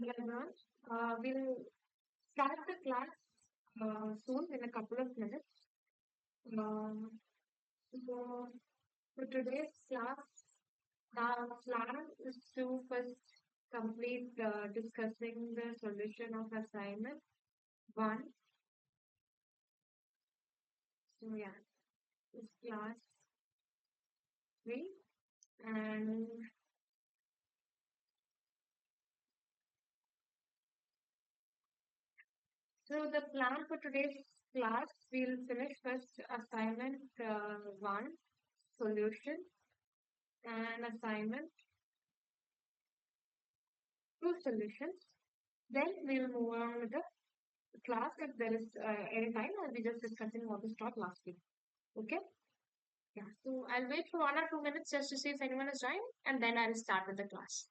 Hello everyone. We'll start the class soon in a couple of minutes. So for today's class, the plan is to first complete discussing the solution of assignment 1. So yeah, this class 3. And so the plan for today's class, we'll finish first assignment 1, solution, and assignment 2, solutions. Then we will move on with the class if there is any time. I'll be just discussing what we taught last week. Okay? Yeah. So I'll wait for 1 or 2 minutes just to see if anyone is joined, and then I'll start with the class.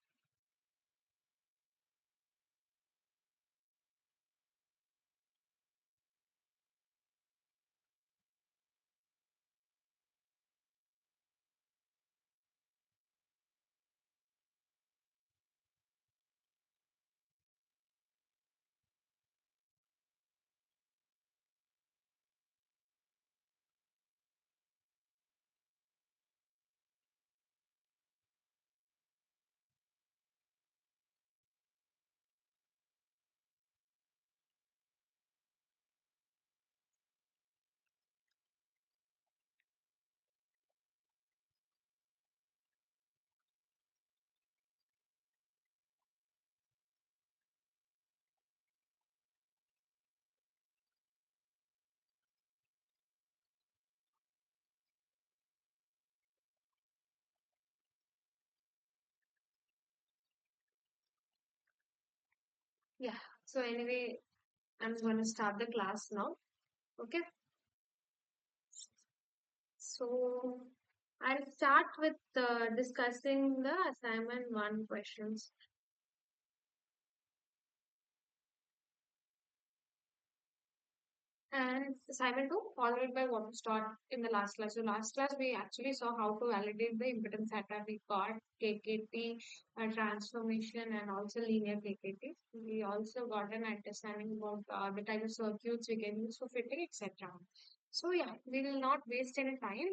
Yeah. So anyway, I'm going to start the class now. Okay. So I'll start with discussing the assignment 1 questions. And assignment 2, followed by what was taught in the last class. So last class, we actually saw how to validate the impedance data we got, KKT, transformation, and also linear KKT. We also got an understanding about the type of circuits we can use for fitting, etc. So yeah, we will not waste any time.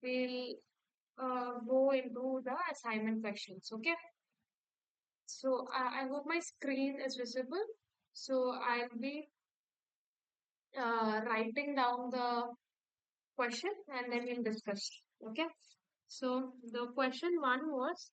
We'll go into the assignment questions. Okay. So I hope my screen is visible. So I'll be writing down the question and then we'll discuss. Okay. So the question 1 was,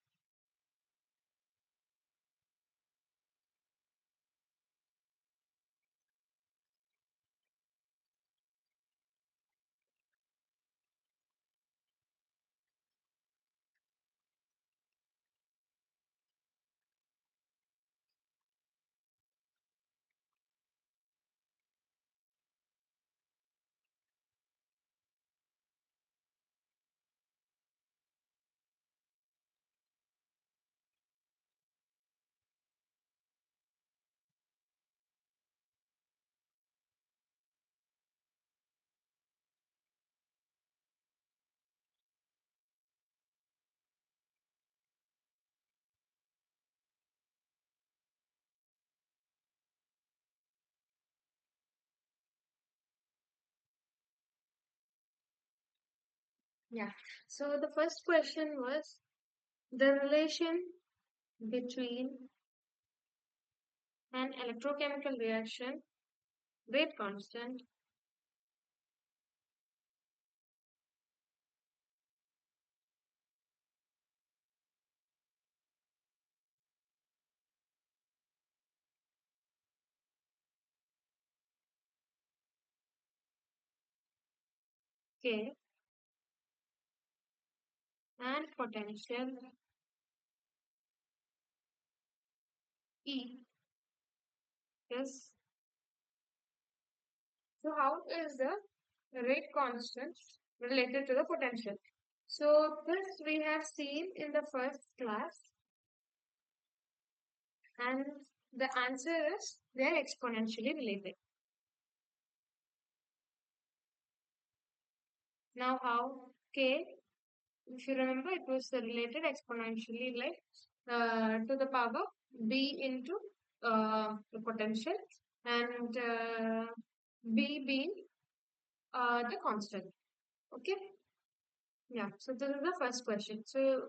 yeah. So the first question was the relation between an electrochemical reaction, rate constant, K, and potential E is. So how is the rate constant related to the potential? So this we have seen in the first class, and the answer is they are exponentially related. Now how? K, if you remember, it was related exponentially like to the power b into the potential, and B being the constant. Okay. Yeah, so this is the first question. So,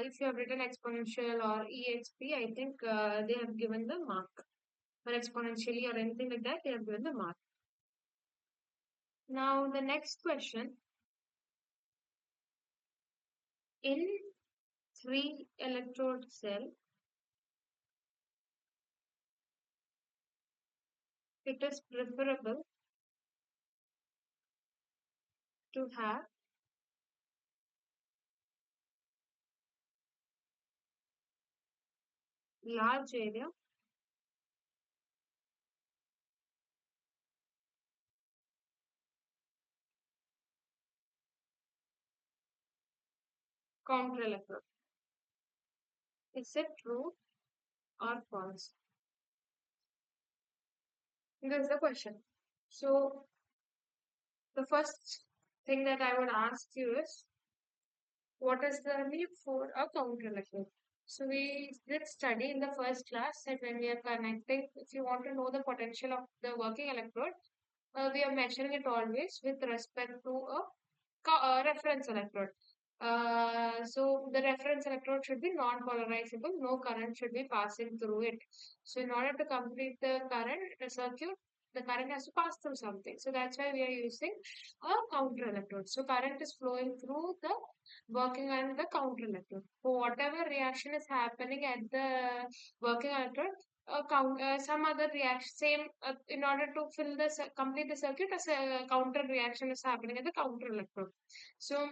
if you have written exponential or EXP, I think they have given the mark. For exponentially or anything like that, they have given the mark. Now, the next question, in three electrode cell, it is preferable to have large area, counter electrode. Is it true or false? This is the question. So, the first thing that I would ask you is, what is the need for a counter electrode? So we did study in the first class that when we are connecting, if you want to know the potential of the working electrode, we are measuring it always with respect to a reference electrode. So the reference electrode should be non-polarizable. No current should be passing through it. So in order to complete the current circuit, the current has to pass through something. So that's why we are using a counter electrode. So current is flowing through the working on the counter electrode. So whatever reaction is happening at the working electrode, some other reaction, same in order to fill the complete the circuit, as a counter reaction is happening at the counter electrode. So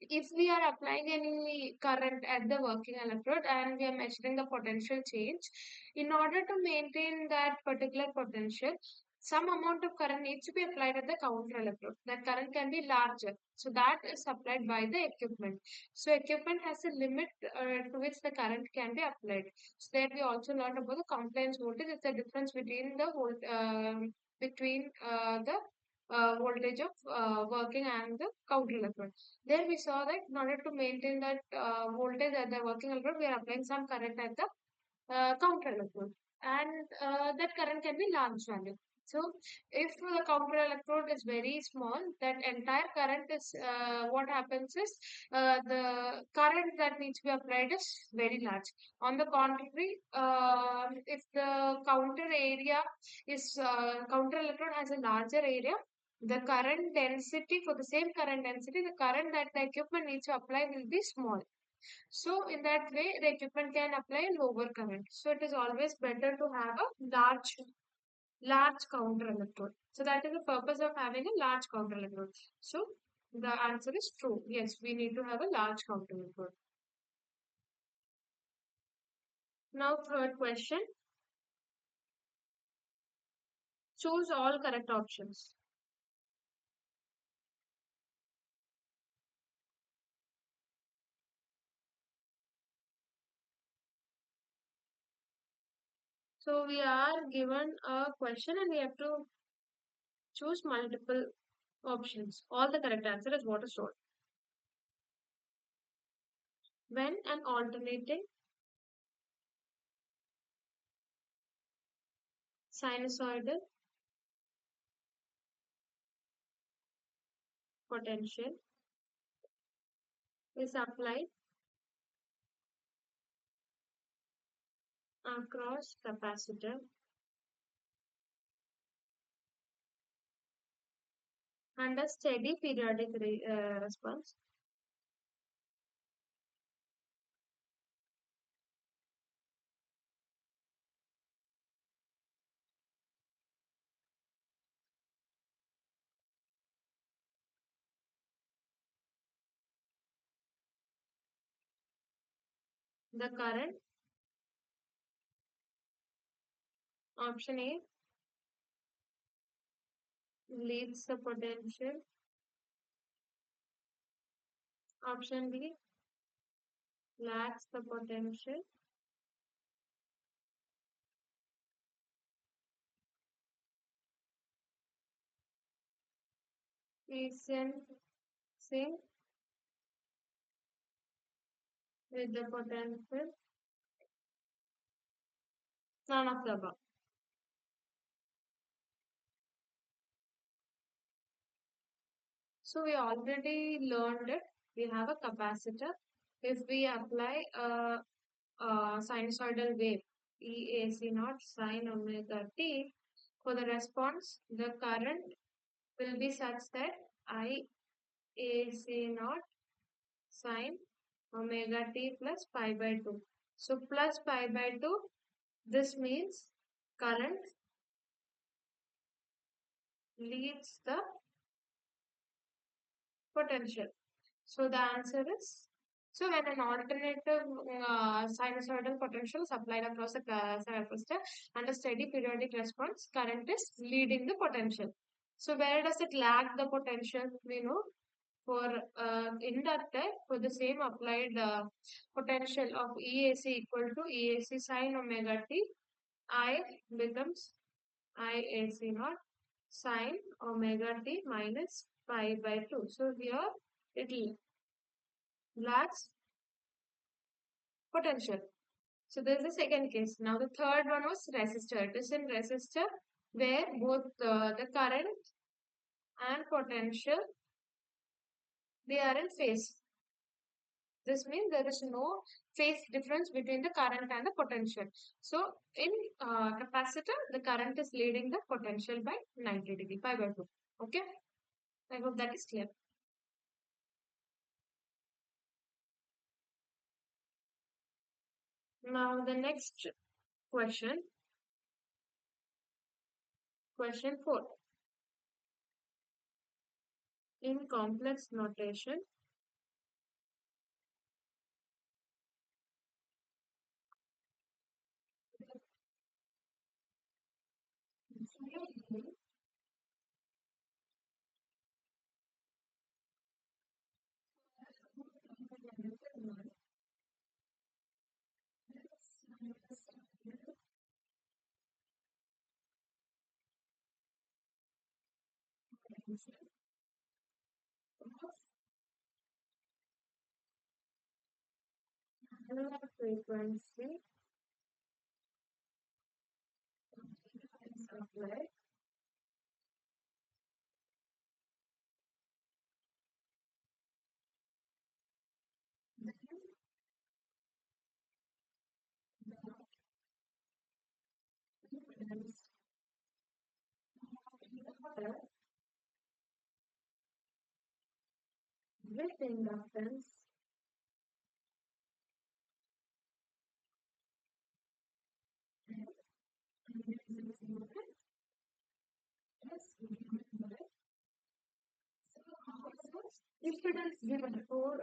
if we are applying any current at the working electrode and we are measuring the potential change, in order to maintain that particular potential, some amount of current needs to be applied at the counter electrode. That current can be larger. So that is supplied by the equipment. So equipment has a limit to which the current can be applied. So that we also learned about the compliance voltage. It's the difference between the the voltage of working and the counter electrode. There we saw that in order to maintain that voltage at the working electrode, we are applying some current at the counter electrode, and that current can be large value. So if the counter electrode is very small, that entire current is what happens is the current that needs to be applied is very large. On the contrary, if the counter area is counter electrode has a larger area, the current density for the same current density, the current that the equipment needs to apply will be small. So in that way, the equipment can apply lower current. So it is always better to have a large counter electrode. So that is the purpose of having a large counter electrode. So the answer is true. Yes, we need to have a large counter electrode. Now third question, choose all correct options. So we are given a question and we have to choose multiple options. All the correct answer is what is told. When an alternating sinusoidal potential is applied across capacitor under steady periodic response, the current, option A, leads the potential, option B, lacks the potential, is in sync with the potential None of the above. So we already learned it. We have a capacitor. If we apply a sinusoidal wave, EAC naught sine omega t, for the response, the current will be such that IAC naught sine omega t plus pi by 2. So plus pi by 2, this means current leads the potential. So the answer is, so when an alternative sinusoidal potential is applied across the capacitor and a steady periodic response, current is leading the potential. So where does it lag the potential? We know for inductor, for the same applied potential of EAC equal to EAC sine omega t, I becomes IAC naught sine omega t minus pi by 2. So here it lags potential. So there is a second case. Now the third one was resistor. It is in resistor where both the current and potential, they are in phase. This means there is no phase difference between the current and the potential. So in capacitor, the current is leading the potential by 90 degree, pi by 2. Okay. I hope that is clear. Now the next question, question 4. In complex notation, frequency is applied. With inductance impedance given for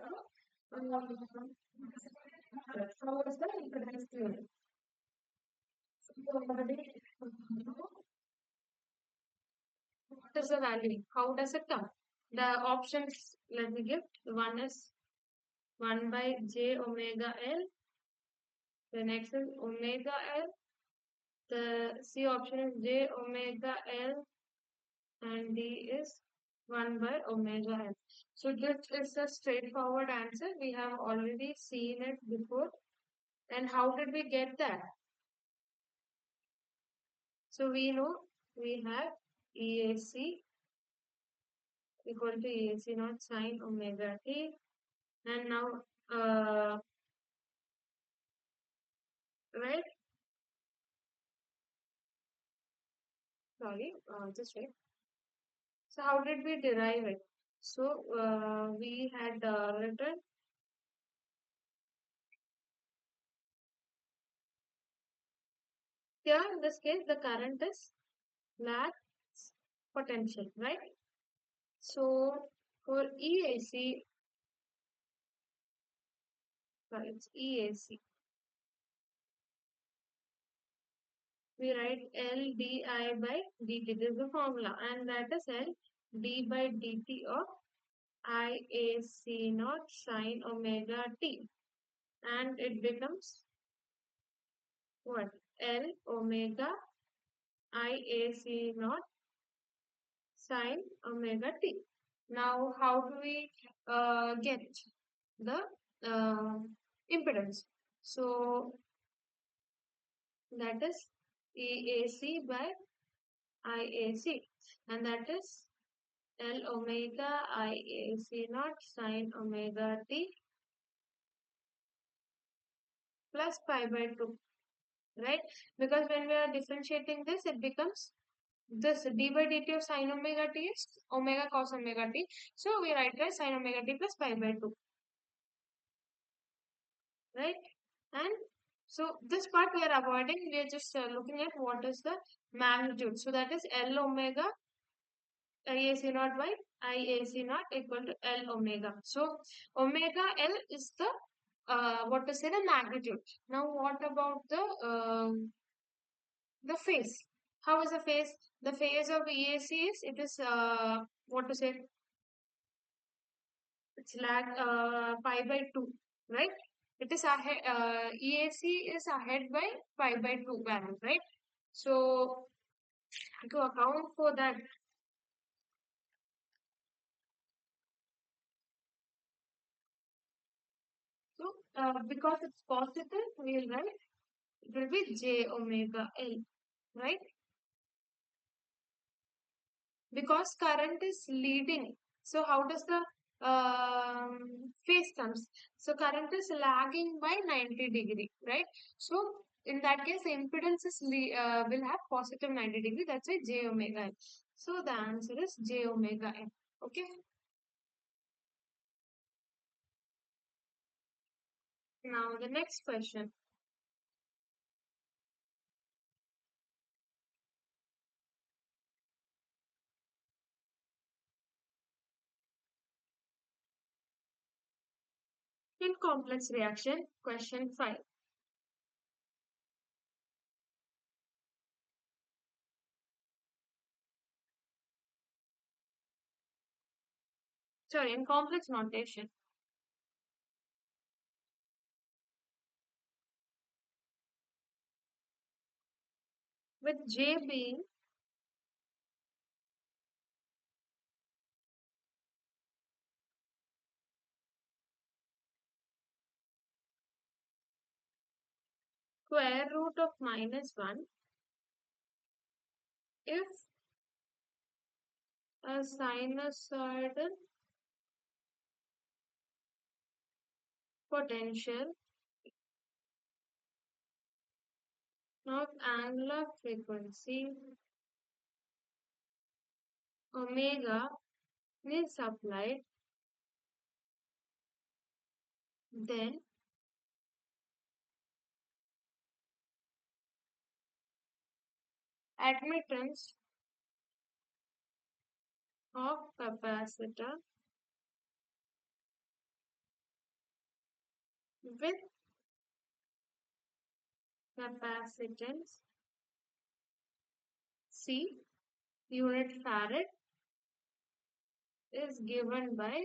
how is the impedance given? So already what is the value? How does it come? The options, let me give. One is 1 by j omega L. The next is omega L. The C option is j omega L and D is 1 by omega L. So this is a straightforward answer. We have already seen it before. And how did we get that? So we know we have EAC equal to EAC naught sine omega t. And now, right? Sorry, just wait. So how did we derive it? So we had written here in this case the current is lags potential, right? So for EAC, sorry, it's EAC. We write L di by dt. This is the formula, and that is L d by dt of IAC naught sine omega t, and it becomes what? L omega IAC naught sine omega t. Now, how do we get the impedance? So that is EAC by IAC, and that is L omega IAC naught sine omega t plus pi by 2, right? Because when we are differentiating this, it becomes this d by dt of sine omega t is omega cos omega t. So we write as sine omega t plus pi by 2, right? And so this part we are avoiding. We are just looking at what is the magnitude. So that is L omega IAC naught by IAC naught equal to L omega. So omega L is the what to say the magnitude. Now what about the phase? How is the phase? The phase of EAC is it is what to say? It's lag pi by 2, right? It is ahead. EAC is ahead by pi by 2 value, right? So to account for that, so because it's positive, we'll write it will be j omega L, right? Because current is leading. So how does the phase comes? So current is lagging by 90 degree, right? So in that case, the impedance is will have positive 90 degree. That's why j omega L. So the answer is j omega L. Okay. Now the next question. In complex reaction, question 5. Sorry, in complex notation. With J being square root of minus 1, if a sinusoidal potential of angular frequency omega is applied, then admittance of capacitor with capacitance C unit farad is given by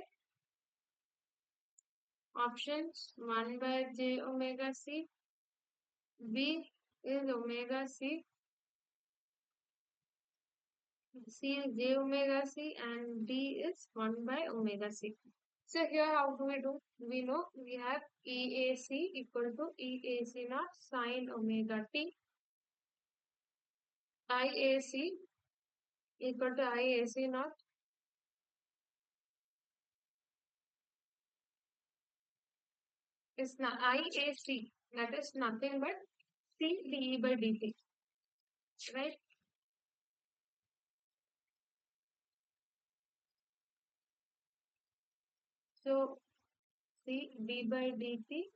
options 1 by j omega C, B is omega C, C is j omega C, and D is 1 by omega C. So here how do we do? We know we have EAC equal to EAC naught sine omega t, IAC equal to IAC naught is not IAC, that is nothing but C dE by dt, right? So C d by dt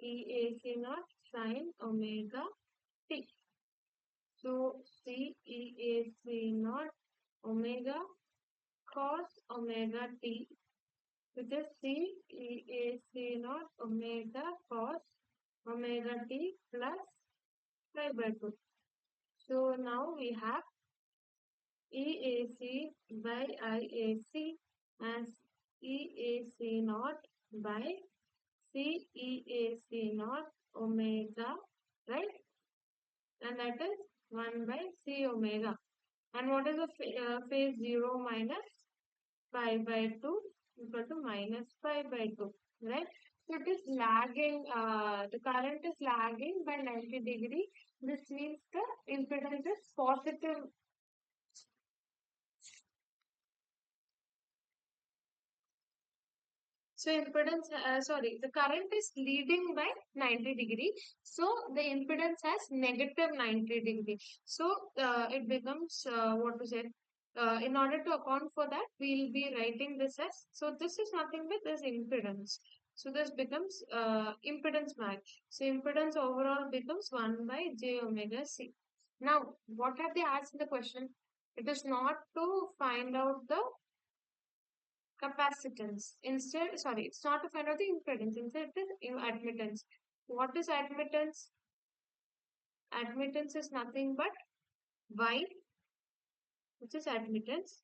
EAC naught sine omega t. So C EAC naught omega cos omega t, which is C EAC naught omega cos omega t plus pi by 2. So now we have EAC by IAC as EAC naught by CEAC naught omega, right? And that is 1 by C omega. And what is the phase 0 minus pi by 2 equal to minus pi by 2, right? So it is lagging, the current is lagging by 90 degree This means the impedance is positive. So impedance, the current is leading by 90 degree. So the impedance has negative 90 degree. So it becomes what to say. In order to account for that, we'll be writing this as, so this is nothing but this impedance. So this becomes impedance match. So impedance overall becomes 1 by j omega c. Now, what have they asked in the question? It is not to find out the capacitance. Instead, sorry, it's not to find out the impedance. Instead, it is admittance. What is admittance? Admittance is nothing but y, which is admittance,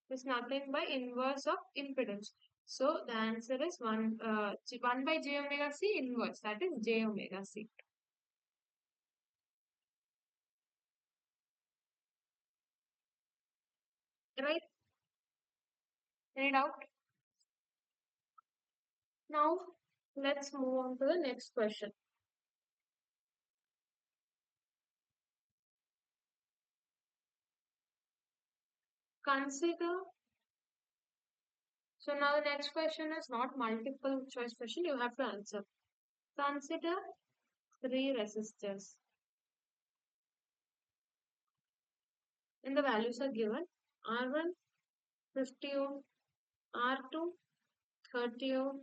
is nothing but inverse of impedance. So the answer is 1 by j omega c inverse. That is j omega c. Right? Any doubt? Now, let's move on to the next question. Consider. So now the next question is not multiple choice question. You have to answer. Consider three resistors. And the values are given. R1 50 ohm, R2 30 ohm,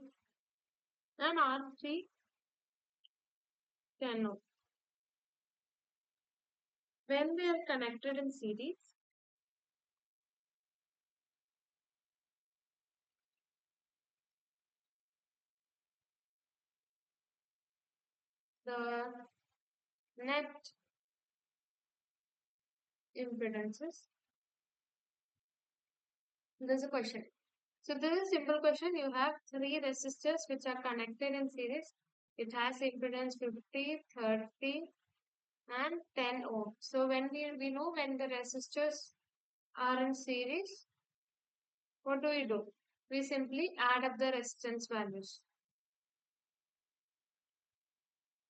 and R3 10 ohm. When they are connected in series, the net impedances. There's a question. So this is a simple question. You have three resistors which are connected in series. It has impedance 50, 30, and 10 ohm. So when we know when the resistors are in series, what do? We simply add up the resistance values.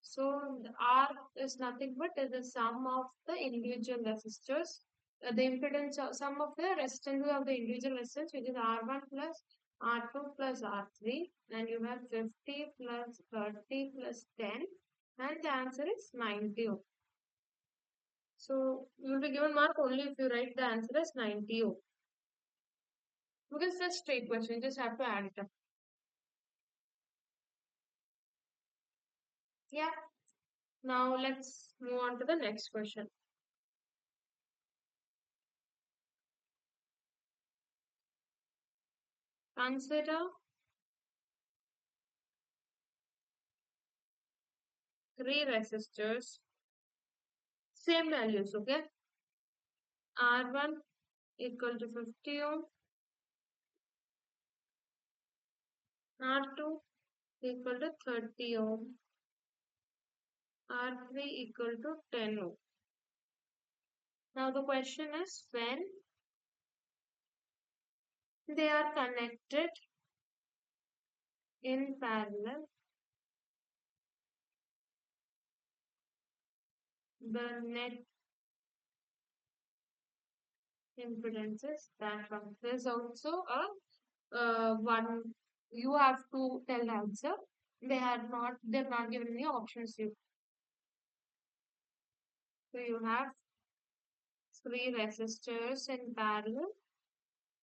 So the R is nothing but the sum of the individual resistors. The impedance of sum of the resistance of the individual resistance, which is R1 plus R2 plus R3, and you have 50 plus 30 plus 10, and the answer is 90 ohm. So you will be given mark only if you write the answer as 90 ohm. Because it's a straight question, you just have to add it up. Yeah. Now let's move on to the next question. Consider three resistors, same values, okay? R1 equal to 50 ohm, R2 equal to 30 ohm, R3 equal to 10 ohm. Now the question is when they are connected in parallel, the net impedances that from. There's also a one you have to tell the answer. They're not given any options you. So you have three resistors in parallel.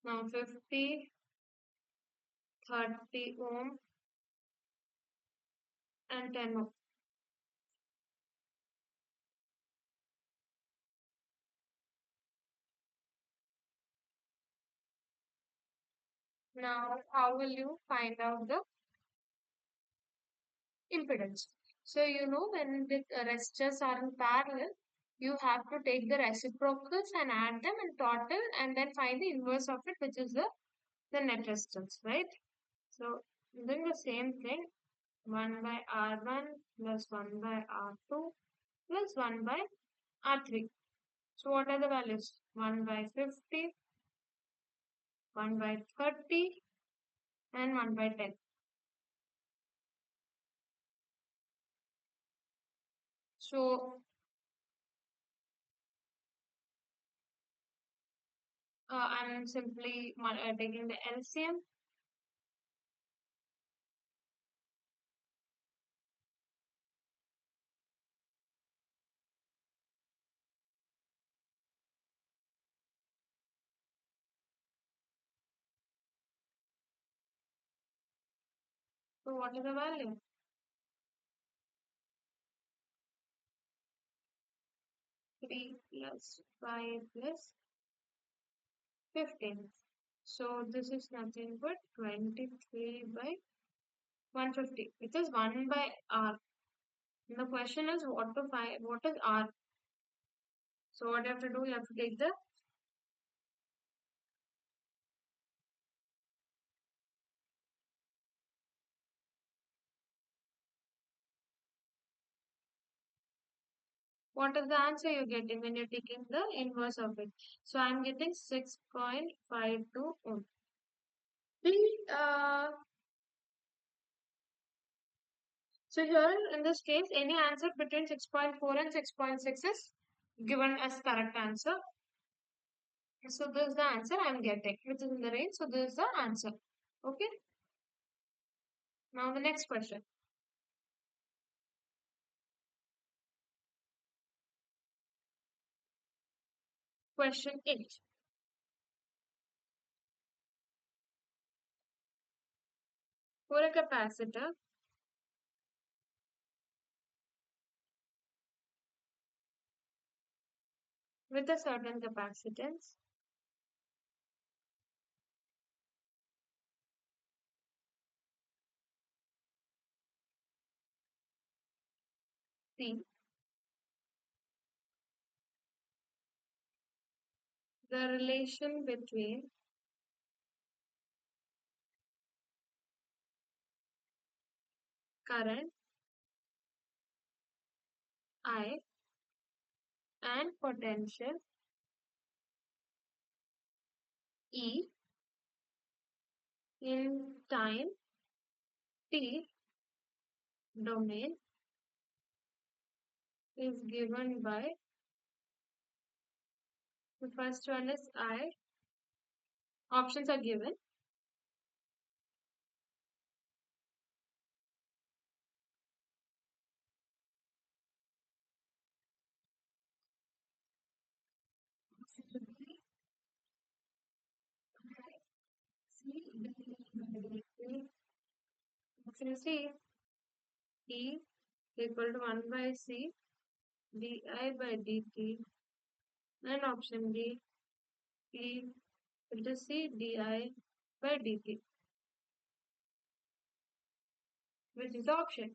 Now 50, 30 ohm and 10 ohm. Now, how will you find out the impedance? So, you know, when the resistors are in parallel, you have to take the reciprocals and add them in total and then find the inverse of it, which is the net resistance, right? So, doing the same thing, 1 by R1 plus 1 by R2 plus 1 by R3. So, what are the values? 1 by 50, 1 by 30, and 1 by 10. So I'm simply taking the LCM. So what is the value? 3 plus 5 plus 15. So this is nothing but 23 by 150, which is 1 by R. The question is what to find, what is R? So what you have to do, you have to take the, what is the answer you're getting when you're taking the inverse of it. So I'm getting 6.52 ohm. Uh, so here in this case, any answer between 6.4 and 6.6 is given as correct answer. So this is the answer I'm getting, which is in the range. So this is the answer. Okay. Now the next question. Question 8. For a capacitor with a certain capacitance, C, the relation between current I and potential E in time t domain is given by, the first one is I, options are given. Option C, E equal to 1 by C di by dt, and option D, E equal to C di by dt, which is the option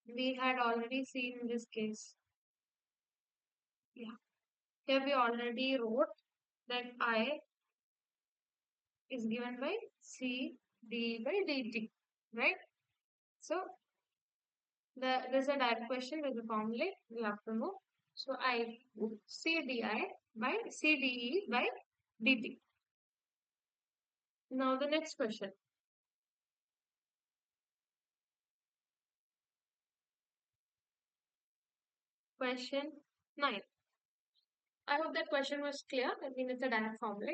we had already seen in this case. Yeah, here we already wrote that I is given by C d by dt, right? So there's a direct question with the formula we have to know. So I C di by C de by dt. Now the next question. Question 9. I hope that question was clear. I mean, it's a direct formula.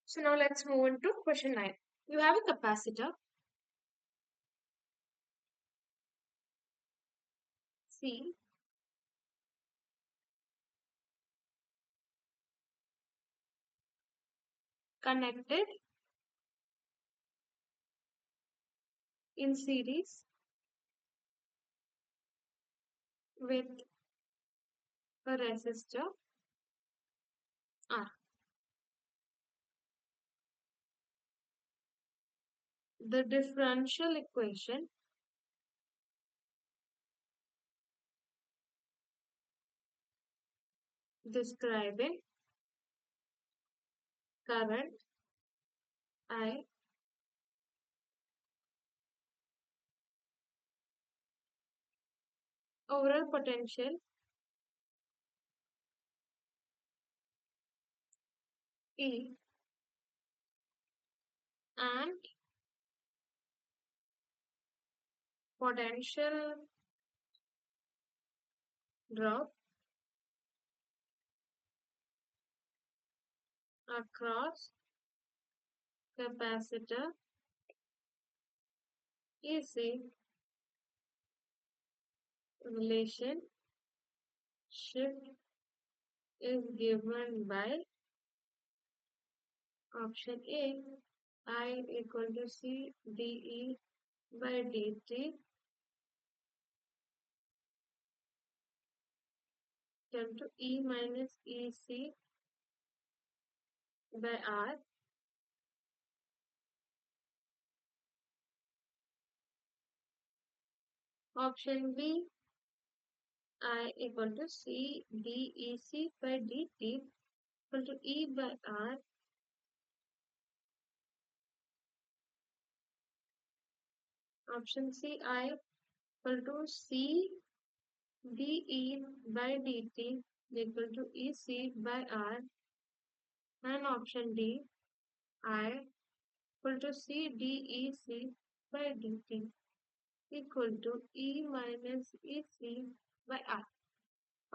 So now let's move on to question 9. You have a capacitor C connected in series with a resistor R. The differential equation describing current I overall potential E and potential drop across capacitor EC relationship is given by option A, I equal to C dE by dt equal to E minus EC by R. Option B, I equal to C dEC by dt equal to E by R. Option C, I equal to C dE by dt equal to EC by R. And option D, I equal to C dEC by dt equal to E minus EC by R.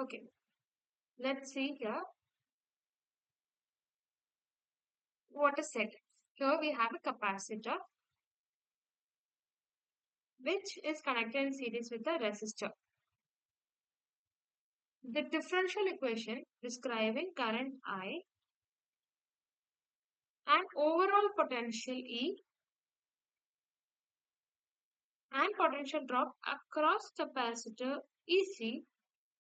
Okay, let's see here what is said. Here we have a capacitor which is connected in series with a resistor. The differential equation describing current I and overall potential E and potential drop across capacitor EC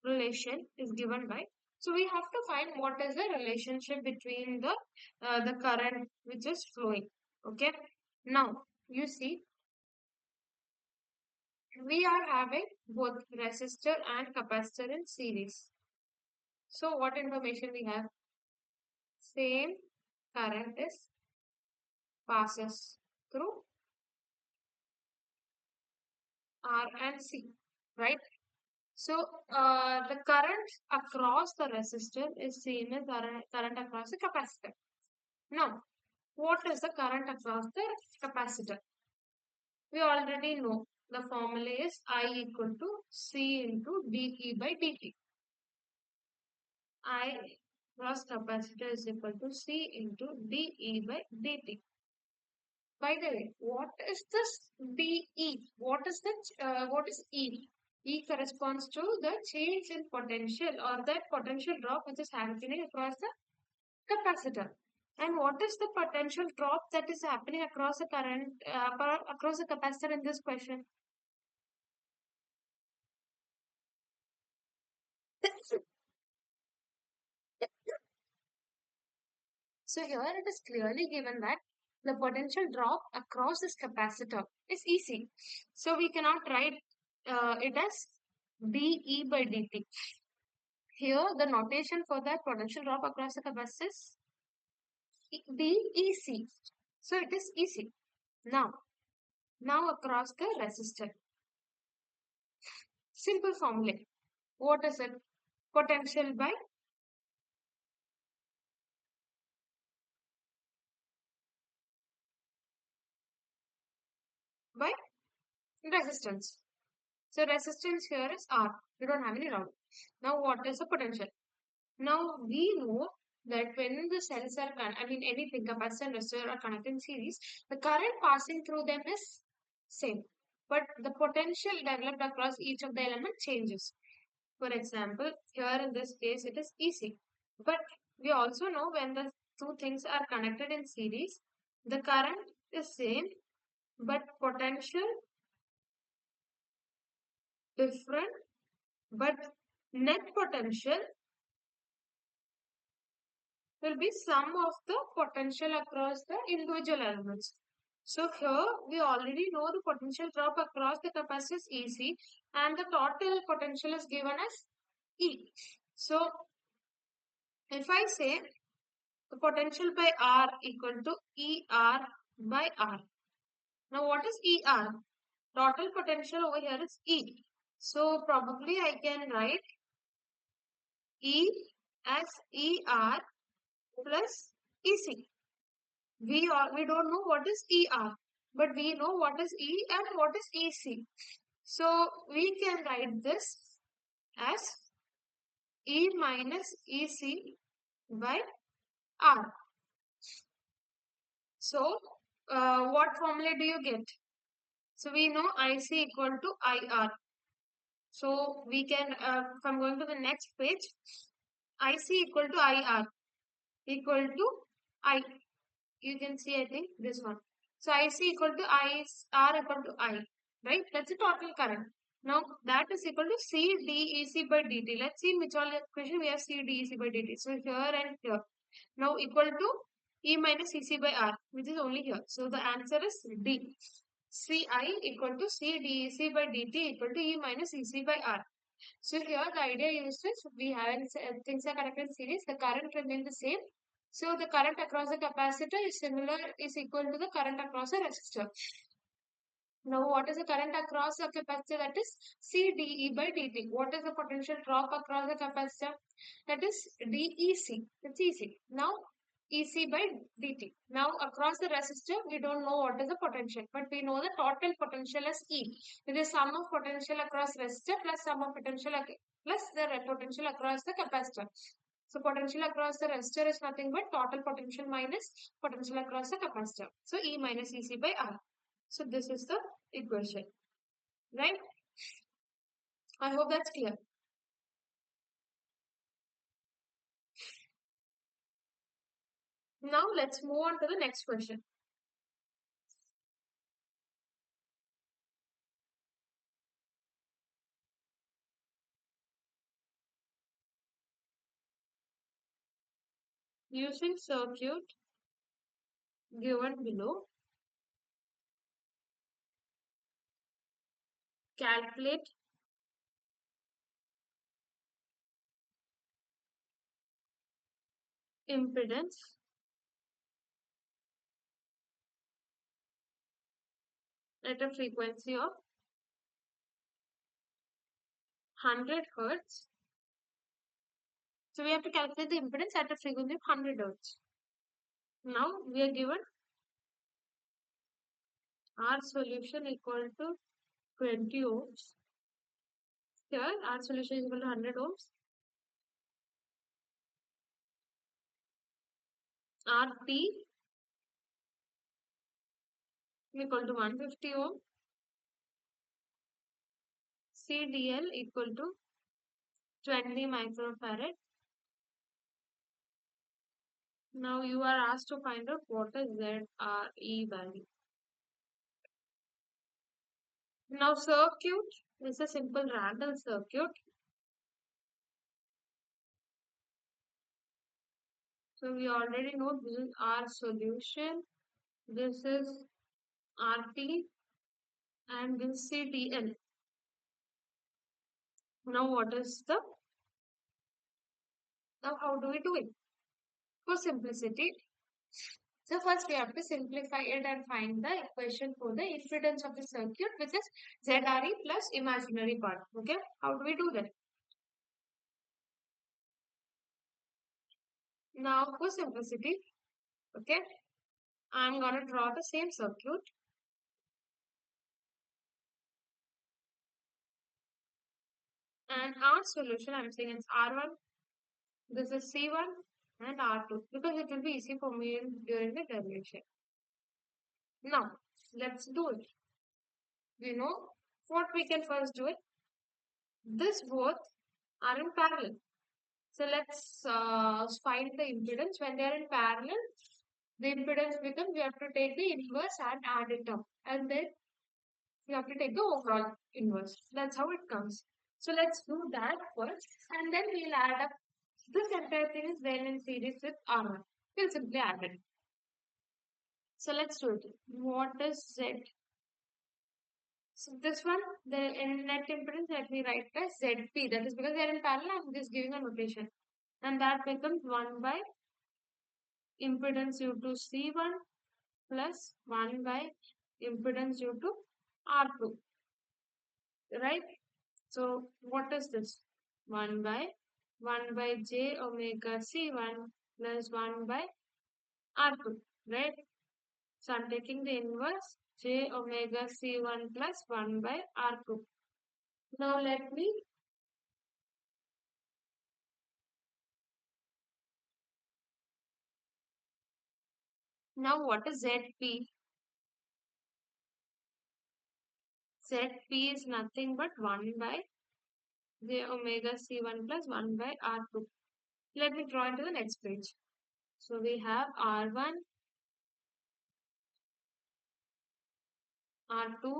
relation is given by. So we have to find what is the relationship between the current which is flowing. Okay. Now you see we are having both resistor and capacitor in series. So what information we have? Same current is passes through R and C, right? So the current across the resistor is same as current across the capacitor. Now, what is the current across the capacitor? We already know the formula is I equal to C into dE by dt. I cross capacitor is equal to C into dE by dt. By the way, what is this dE? What is E? E corresponds to the change in potential or that potential drop which is happening across the capacitor. And what is the potential drop that is happening across the current across the capacitor in this question? So here it is clearly given that the potential drop across this capacitor is EC. So we cannot write it as dE by dt. Here the notation for that potential drop across the capacitor is dEC. So it is EC. Now across the resistor. Simple formula. What is it? Potential by resistance. So resistance here is R. We don't have any doubt. Now what is the potential? Now we know that when the cells are, anything, capacitor and resistor are connected in series, the current passing through them is same. But the potential developed across each of the element changes. For example, here in this case it is EC. But we also know when the two things are connected in series, the current is same, but potential different, but net potential will be sum of the potential across the individual elements. So here we already know the potential drop across the capacitor is EC and the total potential is given as E. So if I say the potential by R equal to ER by R. Now what is ER? Total potential over here is E. So probably I can write E as ER plus EC. We don't know what is ER, but we know what is E and what is EC. So we can write this as E minus EC by R. So, what formula do you get? So, we know IC equal to IR. So, we can, if I'm going to the next page, IC equal to IR equal to I. You can see, I think, this one. So, IC equal to I, R equal to I, right? That's the total current. Now, that is equal to C dEC by dt. Let's see in which all equation we have C dEC by dt. So, here and here. Now, equal to E minus EC by R, which is only here. So, the answer is D. Ci equal to C dEC by dt equal to E minus EC by R. So here the idea used is we have things are connected in series, the current remains the same. So the current across the capacitor is equal to the current across a resistor. Now what is the current across a capacitor? That is CdE by dt. What is the potential drop across the capacitor? That is DEC. That's easy. Now EC by dt. Now across the resistor, we don't know what is the potential, but we know the total potential as E. It is sum of potential across resistor plus sum of potential plus the potential across the capacitor. So potential across the resistor is nothing but total potential minus potential across the capacitor. So E minus EC by R. So this is the equation, right? I hope that's clear. Now let's move on to the next question. Using circuit given below, calculate impedance at a frequency of 100 hertz. So we have to calculate the impedance at a frequency of 100 hertz. Now we are given our solution equal to 20 ohms. Here our solution is equal to 100 ohms. RT equal to 150 ohm. CDL equal to 20 microfarad. Now you are asked to find out what is ZRE value. Now circuit is a simple random circuit. So we already know this is our solution. This is RT and this CDL. Now what is the, now how do we do it? For simplicity, so first we have to simplify it and find the equation for the impedance of the circuit, which is ZRE plus imaginary part. Okay, how do we do that? Now for simplicity, okay, I'm gonna draw the same circuit. And our solution, I'm saying it's R1, this is C1 and R2 because it will be easy for me during the derivation. Now, let's do it. We know what we can first do it. This both are in parallel. So let's find the impedance. When they are in parallel, the impedance becomes, we have to take the inverse and add it up. And then you have to take the overall inverse. That's how it comes. So let's do that first. And then we'll add up. This entire thing is then in series with R1. We'll simply add it. So let's do it. What is Z? So this one, the net impedance, let me write as ZP. That is because they are in parallel, I'm just giving a notation. And that becomes 1 by impedance due to C1 plus 1 by impedance due to R2. Right? So what is this? 1 by j omega C1 plus 1 by R2. Right? So I'm taking the inverse j omega C1 plus 1 by R2. Now let me Now what is ZP? ZP is nothing but 1 by j omega C1 plus 1 by R2. Let me draw into the next page. So we have R1, R2,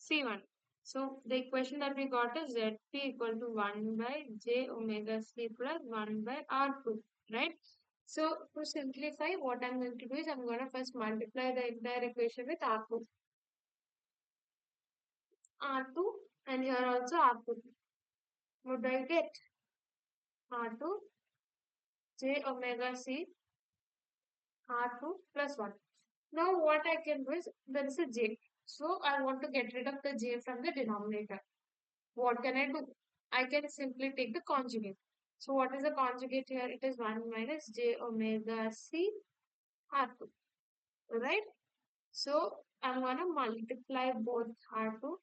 C1. So the equation that we got is ZP equal to 1 by j omega C plus 1 by R2, right? So to simplify, what I'm going to do is I'm going to first multiply the entire equation with R2. R2 and here also R2. What do I get? R2 j omega C R2 plus 1. Now what I can do is there is a j. So I want to get rid of the j from the denominator. What can I do? I can simply take the conjugate. So what is the conjugate here? It is 1 minus j omega C R2. Right? So I'm going to multiply both R2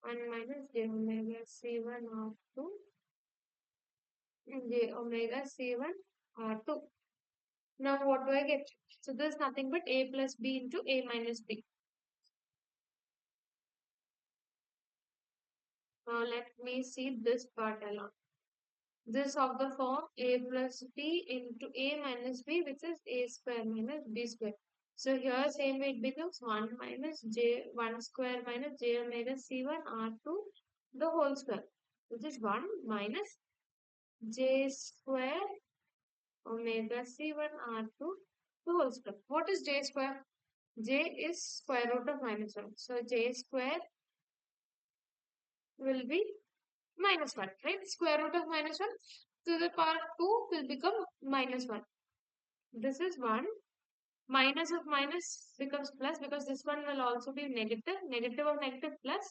1 minus j omega C1 R2 and j omega C1 R2. Now what do I get? So this is nothing but a plus b into a minus b. Now let me see this part alone. This of the form a plus b into a minus b, which is a square minus b square. So here same way it becomes 1 minus j 1 square minus j omega c1 r2 the whole square, which is 1 minus j square omega c1 r2 the whole square. What is j square? J is square root of minus 1. So j square will be minus 1, right? Square root of minus 1 to the power 2 will become minus 1. This is 1. Minus of minus becomes plus because this one will also be negative. Negative of negative plus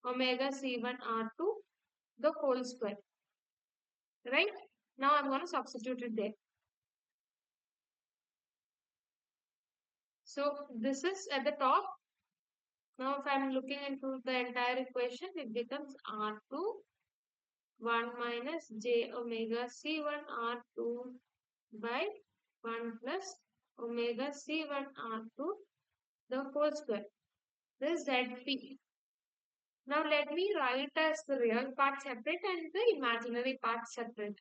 omega c1 r2 the whole square. Right? Now I'm going to substitute it there. So this is at the top. Now if I'm looking into the entire equation, it becomes r2 1 minus j omega c1 r2 by 1 plus omega c1 r2 the whole square. This is ZP. Now let me write as the real part separate and the imaginary part separate.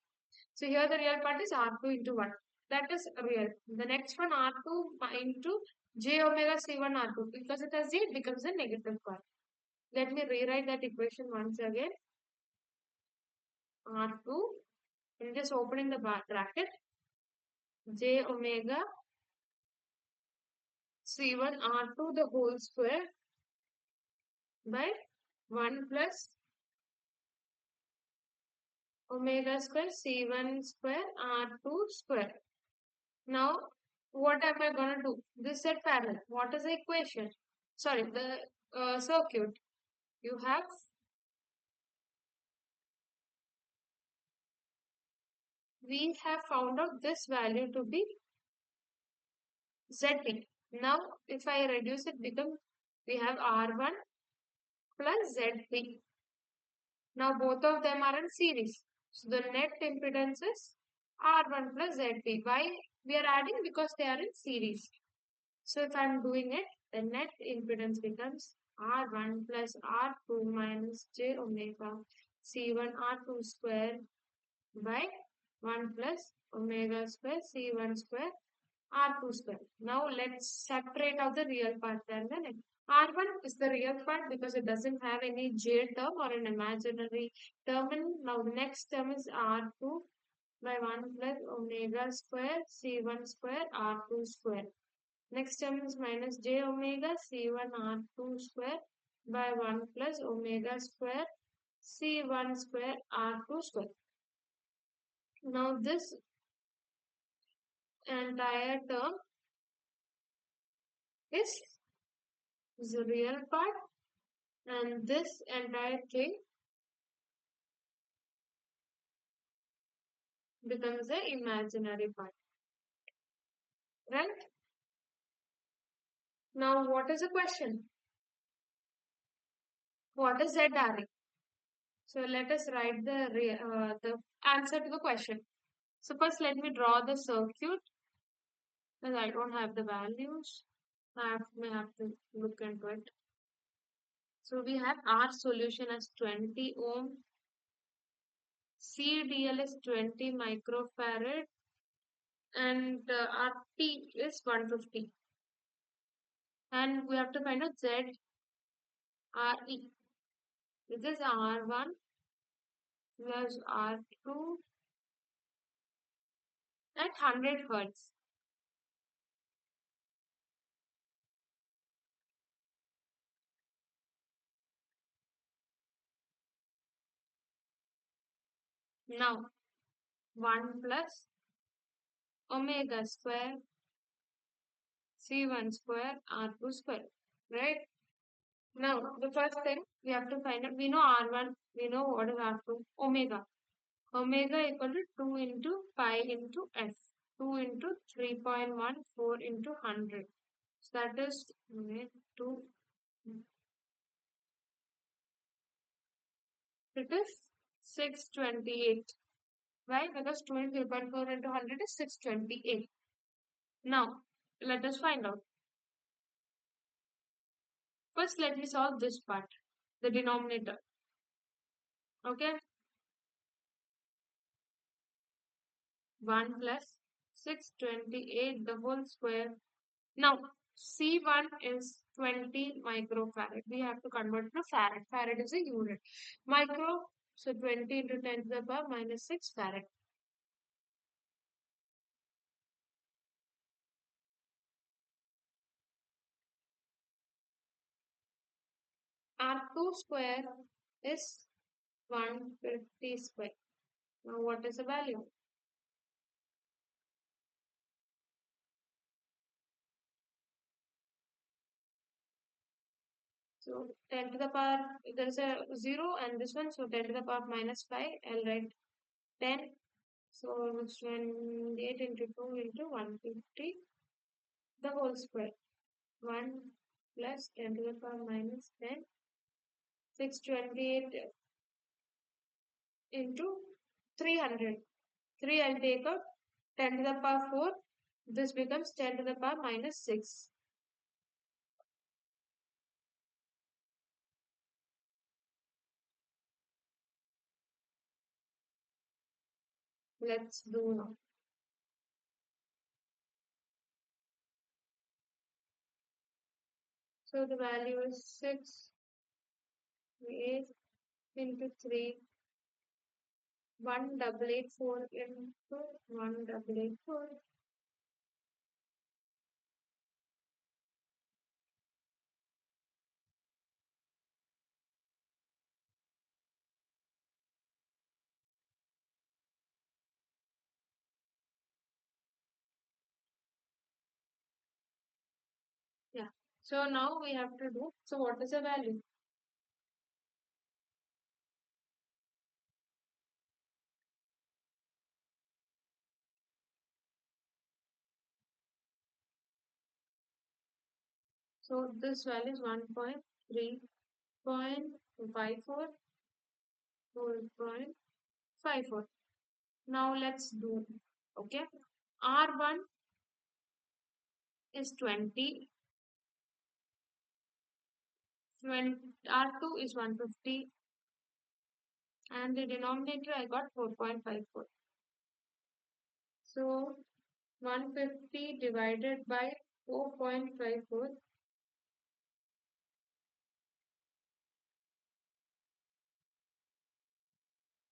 So here the real part is R2 into 1. That is real. The next one R2 into j omega C1 R2. Because it has j, it becomes a negative part. Let me rewrite that equation once again. R2, and just opening the bracket, j omega C1 R2 the whole square by 1 plus omega square C1 square R2 square. Now, what am I going to do? This set parallel. What is the equation? Sorry, the circuit. You have, we have found out this value to be ZP. Now, if I reduce it, become, we have R1 plus ZP. Now, both of them are in series. So, the net impedance is R1 plus ZP. Why we are adding? Because they are in series. So if I'm doing it, the net impedance becomes R1 plus R2 minus j omega C1 R2 square by 1 plus omega square C1 square R2 square. Now let's separate out the real part and the net. R1 is the real part because it doesn't have any j term or an imaginary term. And now the next term is R2 by 1 plus omega square C1 square R2 square. Next term is minus j omega c1 r2 square by 1 plus omega square c1 square r2 square. Now this entire term is the real part and this entire thing becomes the imaginary part. Right? Now what is the question? What is ZRE? So let us write the answer to the question. So first let me draw the circuit because I don't have the values. May have to look into it. So we have R solution as 20 ohm, CDL is 20 microfarad, and RT is 150. And we have to find out ZRE. This is R1 plus R2 at 100 Hertz. Now 1 plus omega square C1 square R2 square. Right? Now the first thing we have to find out, we know R1, we know what is R2, omega. Omega equal to 2 into pi into F. 2 into 3.14 into 100. So that is 2. It is 628. Why? Because 2 into 3.4 into 100 is 628. Now, let us find out. First, let me solve this part, the denominator. Okay? 1 plus 628 the whole square. Now, C1 is 20 microfarad. We have to convert to farad. Farad is a unit. Micro, so 20 into 10 to the power minus 6 farad. R2 square is 150 square. Now, what is the value? So 10 to the power, there is a 0 and this one, so 10 to the power minus 5, I'll write 10. So it's 28 into 2 into 150, the whole square. 1 plus 10 to the power minus 10, 628 into 300. 3 I'll take out, 10 to the power 4, this becomes 10 to the power minus 6. Let's do now. So the value is 6, 8 into 3, 1884 into 1884. Yeah. So now we have to do. So what is the value? So this value is 1.3.54, 4.54. Now let's do. Okay. R1 is 20. R2 is 150. And the denominator I got 4.54. So 150 divided by 4.54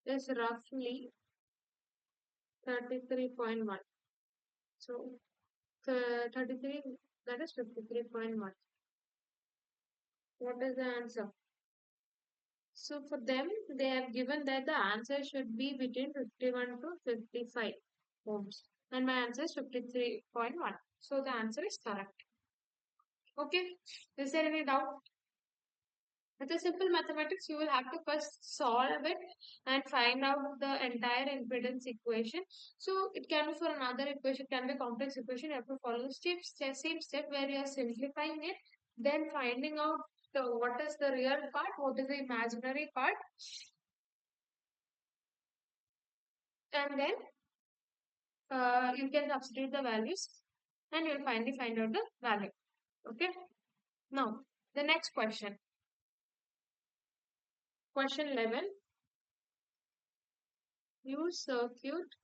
is roughly 33.1. So 33, that is 53.1. What is the answer? So for them, they have given that the answer should be between 51 to 55 ohms. And my answer is 53.1. So the answer is correct. Okay. Is there any doubt? With a simple mathematics, you will have to first solve it and find out the entire impedance equation. So it can be for another equation, can be a complex equation. You have to follow the same step where you are simplifying it, then finding out So what is the real part? What is the imaginary part? And then you can substitute the values and you'll finally find out the value. Okay. Now, the next question. Question 11. Use circuit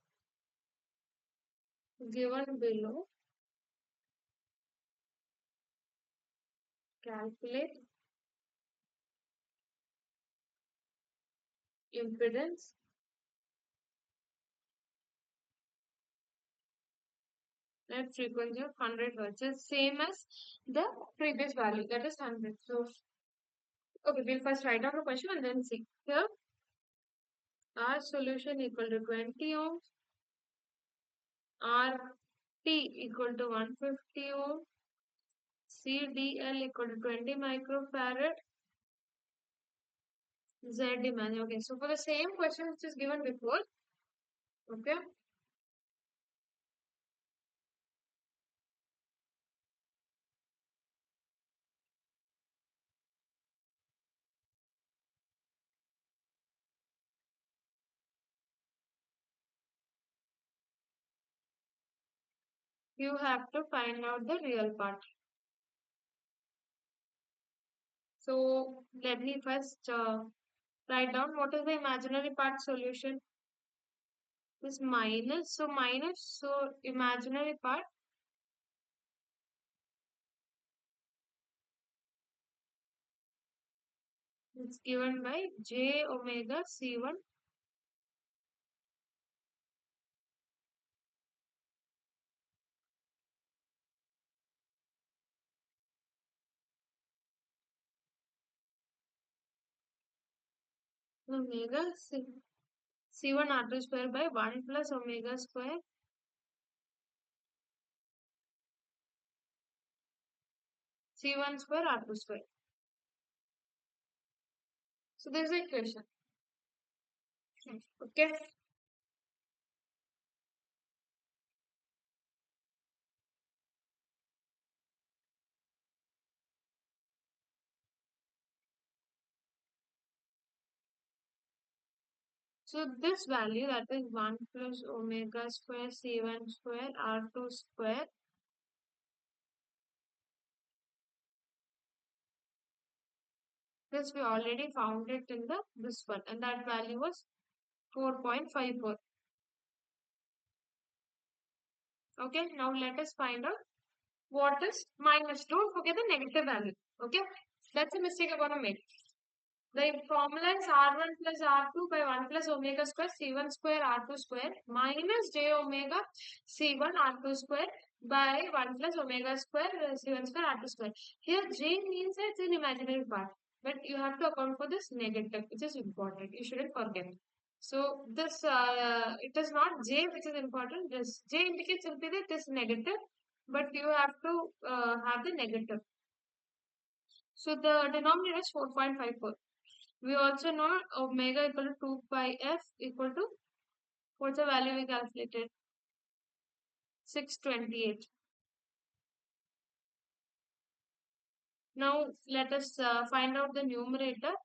given below. Calculate impedance at frequency of 100 hertz. It's same as the previous value, that is 100. So, okay, we'll first write down the question and then see. Here, R solution equal to 20 ohms, RT equal to 150 ohm, CDL equal to 20 microfarad, Z demand. Okay, so for the same question which is given before, okay, you have to find out the real part. So let me first write down what is the imaginary part solution. This minus, so minus, so imaginary part is given by j omega c1 omega c1 r2 square by 1 plus omega square c1 square r2 square. So this is the equation. Okay. So this value, that is 1 plus omega square c1 square r2 square, this we already found it in the this one, and that value was 4.54. Okay, now let us find out what is minus. Don't forget the negative value. Okay, that's a mistake I'm gonna make. The formula is R1 plus R2 by 1 plus omega square C1 square R2 square minus j omega C1 R2 square by 1 plus omega square C1 square R2 square. Here j means it's an imaginary part, but you have to account for this negative, which is important. You shouldn't forget. So this it is not j which is important. This j indicates simply that it is negative, but you have to have the negative. So the denominator is 4.54. We also know omega equal to 2 pi f equal to, what's the value we calculated? 628. Now let us find out the numerator.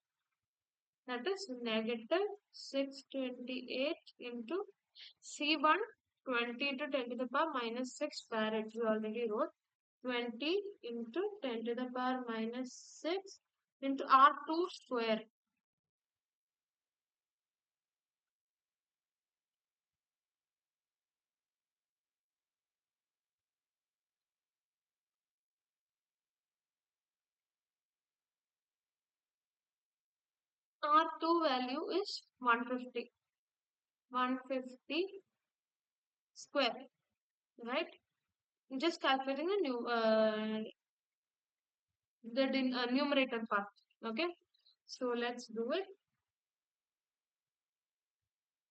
That is negative 628 into C1 20 into 10 to the power minus 6 farad. We already wrote 20 into 10 to the power minus 6 into R2 square. R2 value is 150. 150 square, right? Just calculating the numerator part. Okay, so let's do it.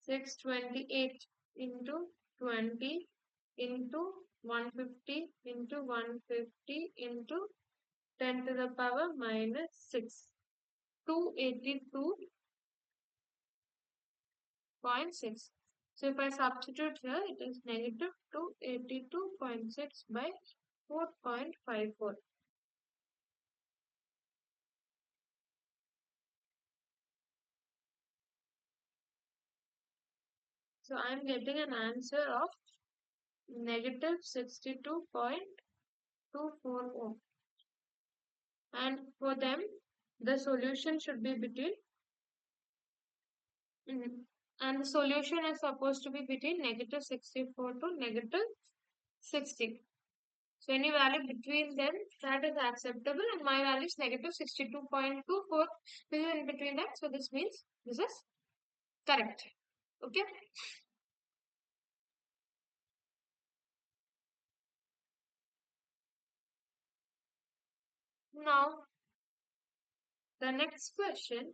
628 into 20 into 150 into 150 into 10 to the power minus 6. 282.6. So if I substitute here, it is negative 282.6 by 4.54. So I'm getting an answer of negative 62.24 ohm. And for them, the solution should be between, and the solution is supposed to be between negative 64 to negative 60. So any value between them, that is acceptable, and my value is negative 62.24. This is in between them, so this means this is correct. Okay. Now the next question,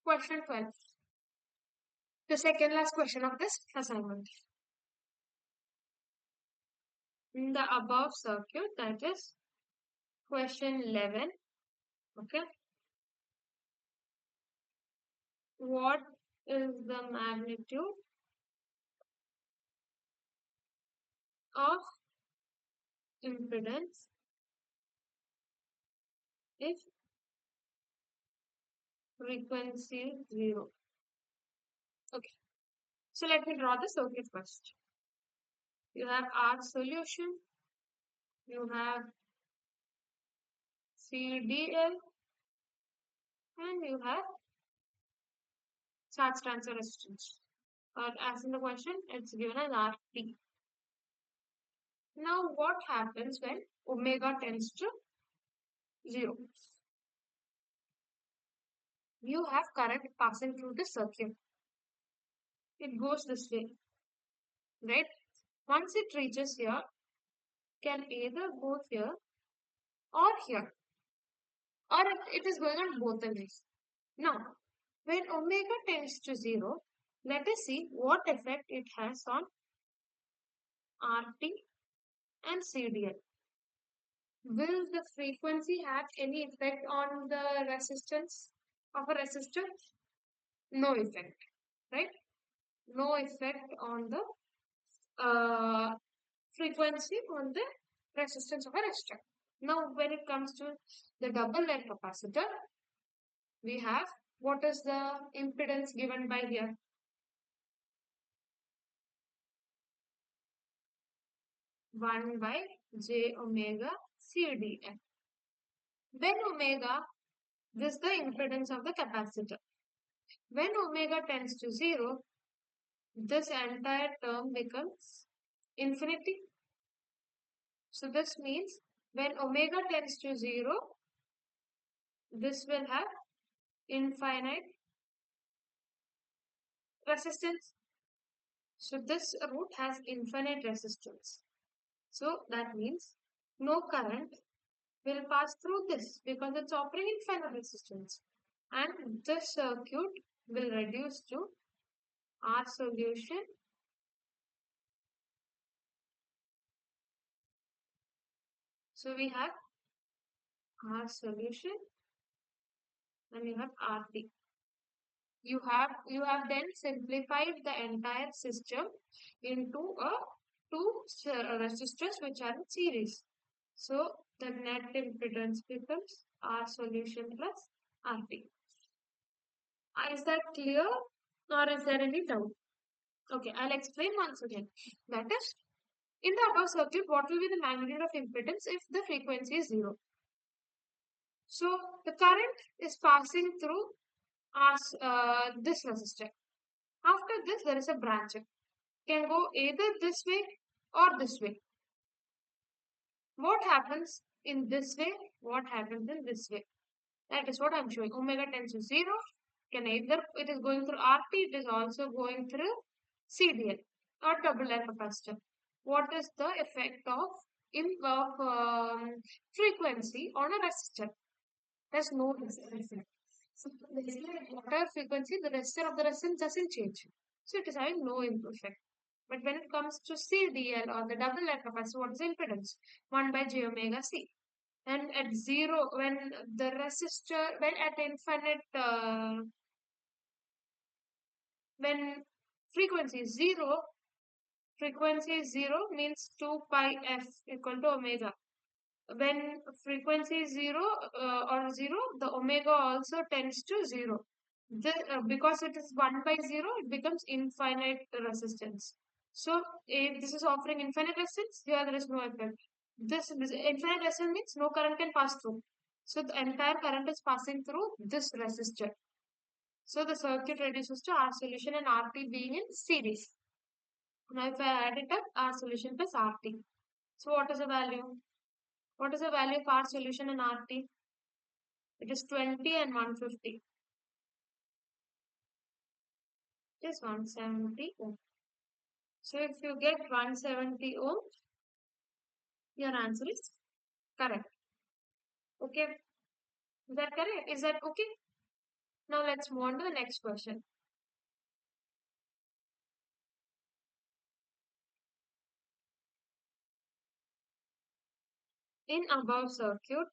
question 12. The second last question of this assignment. In the above circuit, that is question 11. Okay. What is the magnitude of impedance if frequency is 0? Okay. So let me draw the circuit first. You have R solution, you have CDL, and you have charge transfer resistance. Or as in the question, it's given as RT. Now, what happens when omega tends to 0? You have current passing through the circuit. It goes this way, right? Once it reaches here, can either go here or here, or it is going on both the ways. Now, when omega tends to 0, let us see what effect it has on RT and CDL. Will the frequency have any effect on the resistance of a resistor? No effect, right? No effect on the uh, frequency on the resistance of a resistor. Now, when it comes to the double layer capacitor, we have, what is the impedance given by here? 1 by j omega CDF. When omega, this is the impedance of the capacitor. When omega tends to 0, this entire term becomes infinity. So this means when omega tends to 0, this will have infinite resistance. So this root has infinite resistance. So that means no current will pass through this because it's offering infinite resistance. And this circuit will reduce to R solution. So we have R solution and you have RT. You have then simplified the entire system into a two resistors which are in series. So the net impedance becomes R solution plus RT. Is that clear or is there any doubt? Okay, I'll explain once again. That is, in the above circuit, what will be the magnitude of impedance if the frequency is 0? So the current is passing through this resistor. After this, there is a branching. Can go either this way or this way. What happens in this way? What happens in this way? That is what I'm showing. Omega tends to 0. Can either it is going through RT, it is also going through CDL or double layer capacitor. What is the effect of frequency on a resistor? There's no effect. So basically, whatever frequency, the resistor of the resistance doesn't change. So it is having no effect. But when it comes to CDL or the double layer capacitor, what is the impedance? 1 by j omega C. And at 0, when the resistor, when at infinite, when frequency is 0, frequency is 0 means 2 pi f equal to omega. when frequency is 0 or 0, the omega also tends to 0. Because it is 1 by 0, it becomes infinite resistance. So if this is offering infinite resistance, here there is no effect. This infinite resistance means no current can pass through. So the entire current is passing through this resistor. So the circuit reduces to R solution and RT being in series. Now if I add it up, R solution plus RT. So what is the value? What is the value of R solution in RT? It is 20 and 150. It is 170 ohm. So if you get 170 ohm, your answer is correct. Okay. Is that correct? Is that okay? Now let's move on to the next question. In above circuit,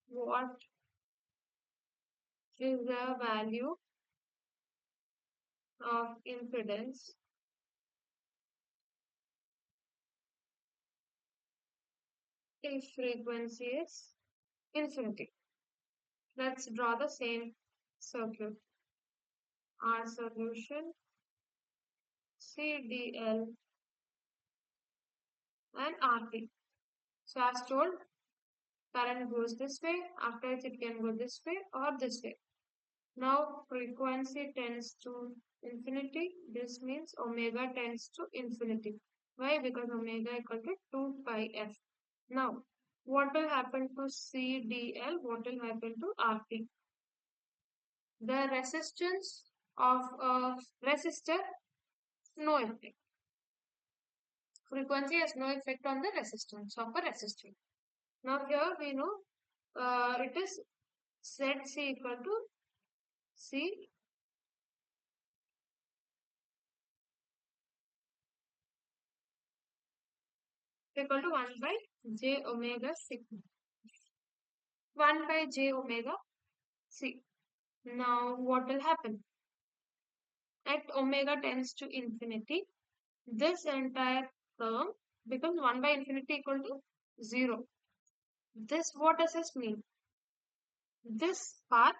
what is the value of impedance if frequency is infinity? Let's draw the same circuit. R solution, CDL, and RT. So as told, current goes this way, after it can go this way or this way. Now frequency tends to infinity. This means omega tends to infinity. Why? Because omega equal to 2 pi f. Now, what will happen to CDL? What will happen to RT? The resistance of a resistor, no effect. Frequency has no effect on the resistance of a resistor. Now here we know it is ZC equal to C equal to 1 by j omega c. 1 by j omega c. Now what will happen? At omega tends to infinity, this entire term becomes 1 by infinity equal to 0. This, what does this mean? This path,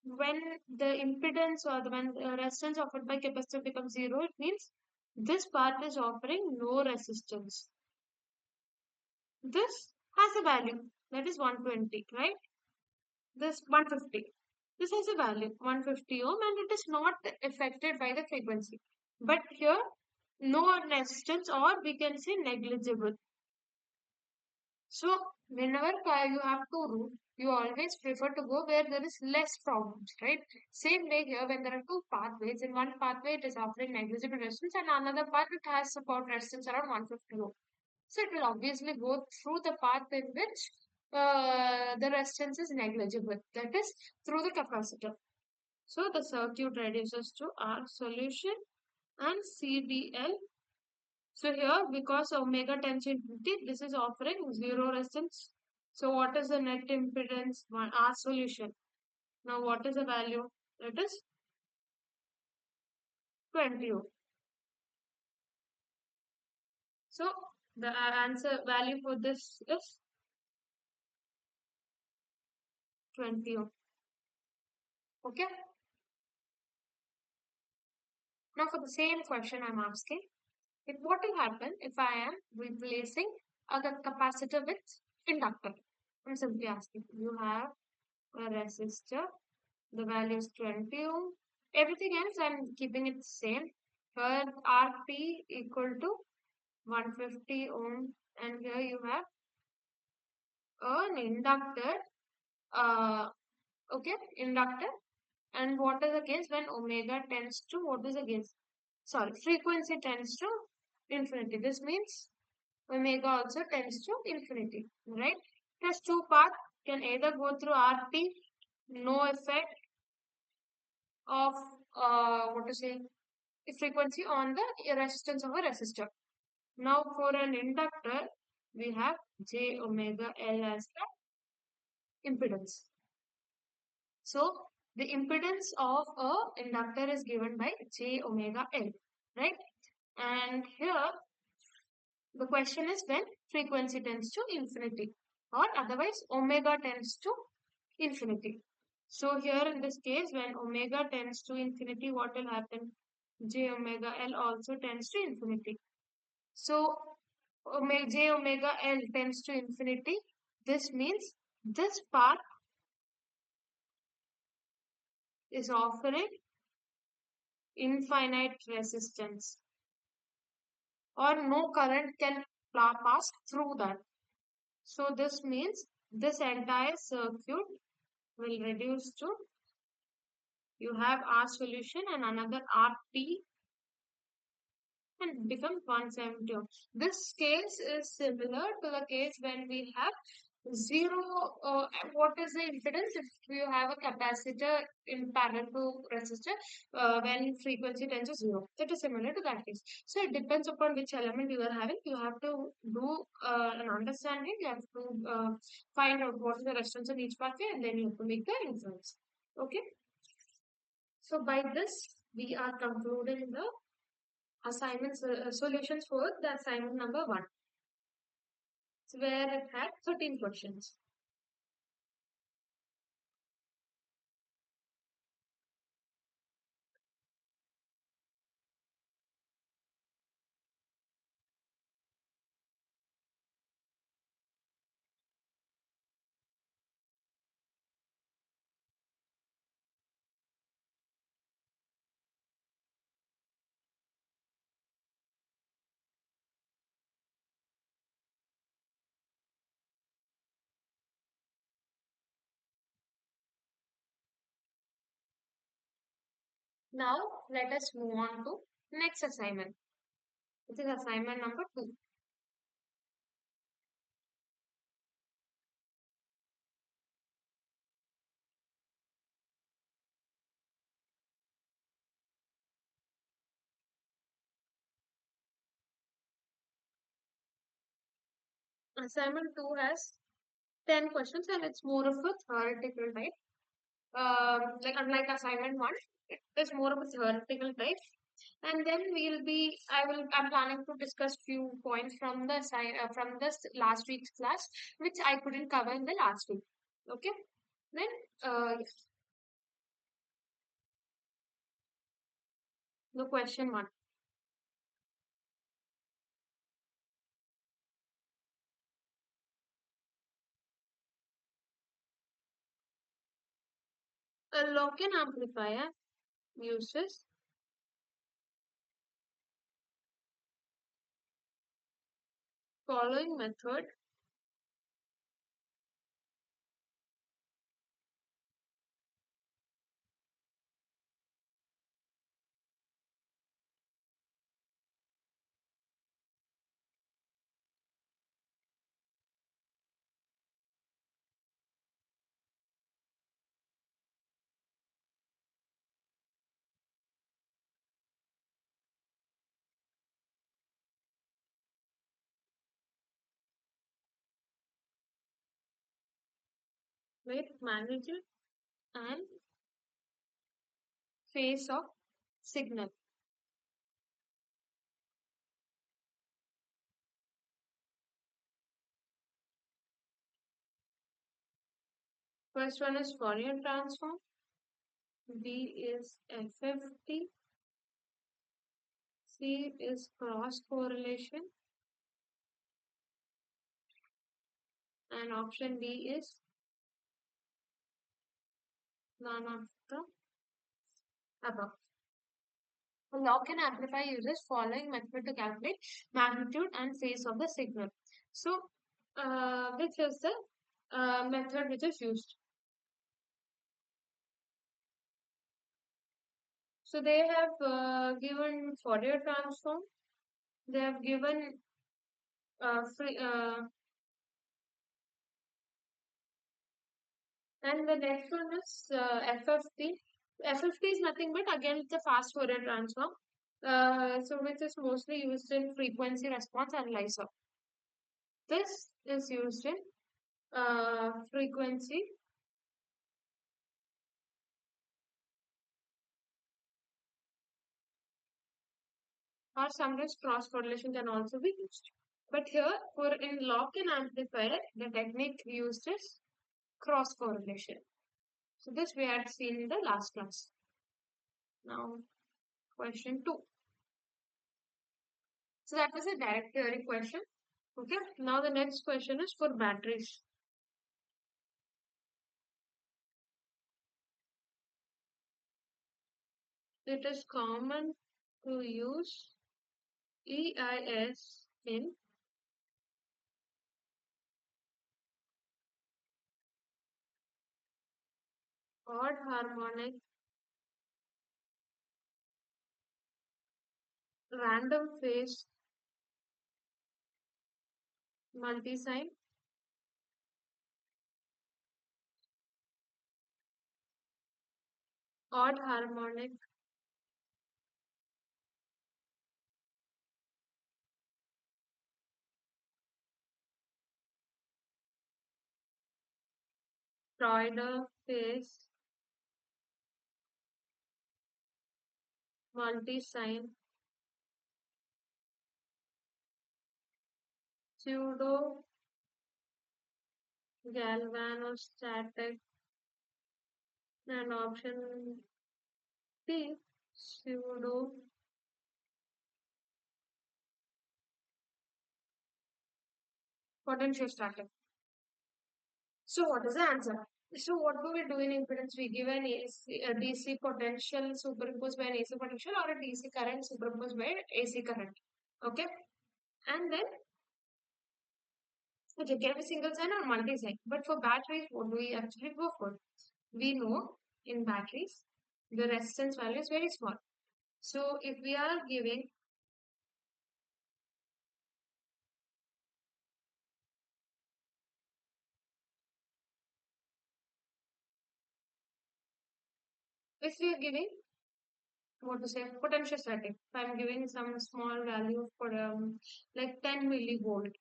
when the impedance or when the resistance offered by capacitor becomes 0, it means this path is offering no resistance. This has a value, that is 120, right? This 150. This has a value 150 ohm and it is not affected by the frequency. But here, no resistance or we can say negligible. So whenever you have to route, you always prefer to go where there is less problems, right? Same way here, when there are two pathways, in one pathway it is offering negligible resistance and another path it has support resistance around 150 ohm. So it will obviously go through the path in which the resistance is negligible, that is through the capacitor. So the circuit reduces to R solution and CDL. So here, because omega tends to infinity, this is offering zero resistance. So what is the net impedance? One R solution. Now what is the value? It is 20 ohm. So the answer value for this is 20 ohm. Okay. Now for the same question I'm asking, if what will happen if I am replacing a capacitor with inductor? I'm simply asking. You have a resistor, the value is 20 ohm. Everything else I'm keeping it same. Here RT equal to 150 ohm, and here you have an inductor. Okay, inductor. And what is against when omega tends to what is against? Sorry, frequency tends to infinity. This means omega also tends to infinity, right? Plus two paths can either go through RT, no effect of what to say frequency on the resistance of a resistor. Now for an inductor, we have j omega L as the impedance. So The impedance of a inductor is given by j omega L, right? And here the question is when frequency tends to infinity, or otherwise omega tends to infinity. So here in this case, when omega tends to infinity, what will happen? J omega L also tends to infinity. So j omega L tends to infinity. This means this path is offering infinite resistance, or no current can pass through that. So this means this entire circuit will reduce to, you have R solution and another RT, and becomes 170 ohms. This case is similar to the case when we have zero. What is the impedance? If you have a capacitor in parallel to resistor, when frequency tends to zero, it is similar to that case. So it depends upon which element you are having. You have to do an understanding. You have to find out what is the resistance in each pathway, and then you have to make the inference. Okay. So by this, we are concluding the assignments solutions for the assignment number 1, where it had 13 questions. Now let us move on to next assignment, which is assignment number 2. Assignment 2 has 10 questions, and it's more of a theoretical type. Like unlike assignment 1, it is more of a theoretical type. And then I'm planning to discuss few points from the from this last week's class, which I couldn't cover in the last week. Okay. Then the question 1. A lock-in amplifier uses following method. With magnitude and phase of signal. First one is Fourier transform. B is FFT. C is cross correlation. And option D is none of the above. A lock-in amplifier uses following method to calculate magnitude and phase of the signal. So, which is the method which is used? So they have given Fourier transform. They have given free, and the next one is FFT. FFT is nothing but again it's a fast Fourier transform. So which is mostly used in frequency response analyzer. This is used in frequency or sometimes cross correlation can also be used. But here, for in lock-in amplifier, the technique used is cross correlation. So this we had seen in the last class. Now, question 2. So that was a direct theory question. Okay. Now the next question is for batteries. It is common to use EIS in odd harmonic random phase multisign, odd harmonic Schroeder phase multisign, pseudo galvanostatic, and option D, pseudo potentiostatic. So what is the answer? So what do we do in impedance? We give an DC potential superimposed by an AC potential or a DC current superimposed by AC current. Okay. And then it can be single sign or multi sign. But for batteries, what do we actually go for? We know in batteries, the resistance value is very small. So if we are giving, if we are giving, what to say, potentiostatic, if I'm giving some small value for like 10 millivolt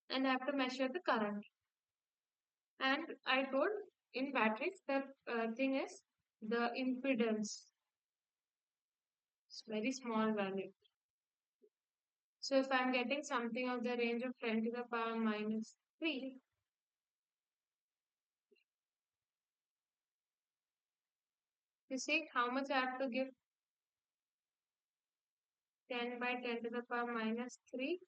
and I have to measure the current. And I told in batteries the thing is the impedance. It's very small value. So if I'm getting something of the range of 10 to the power minus 3, you see how much I have to give 10 by 10 to the power minus 3.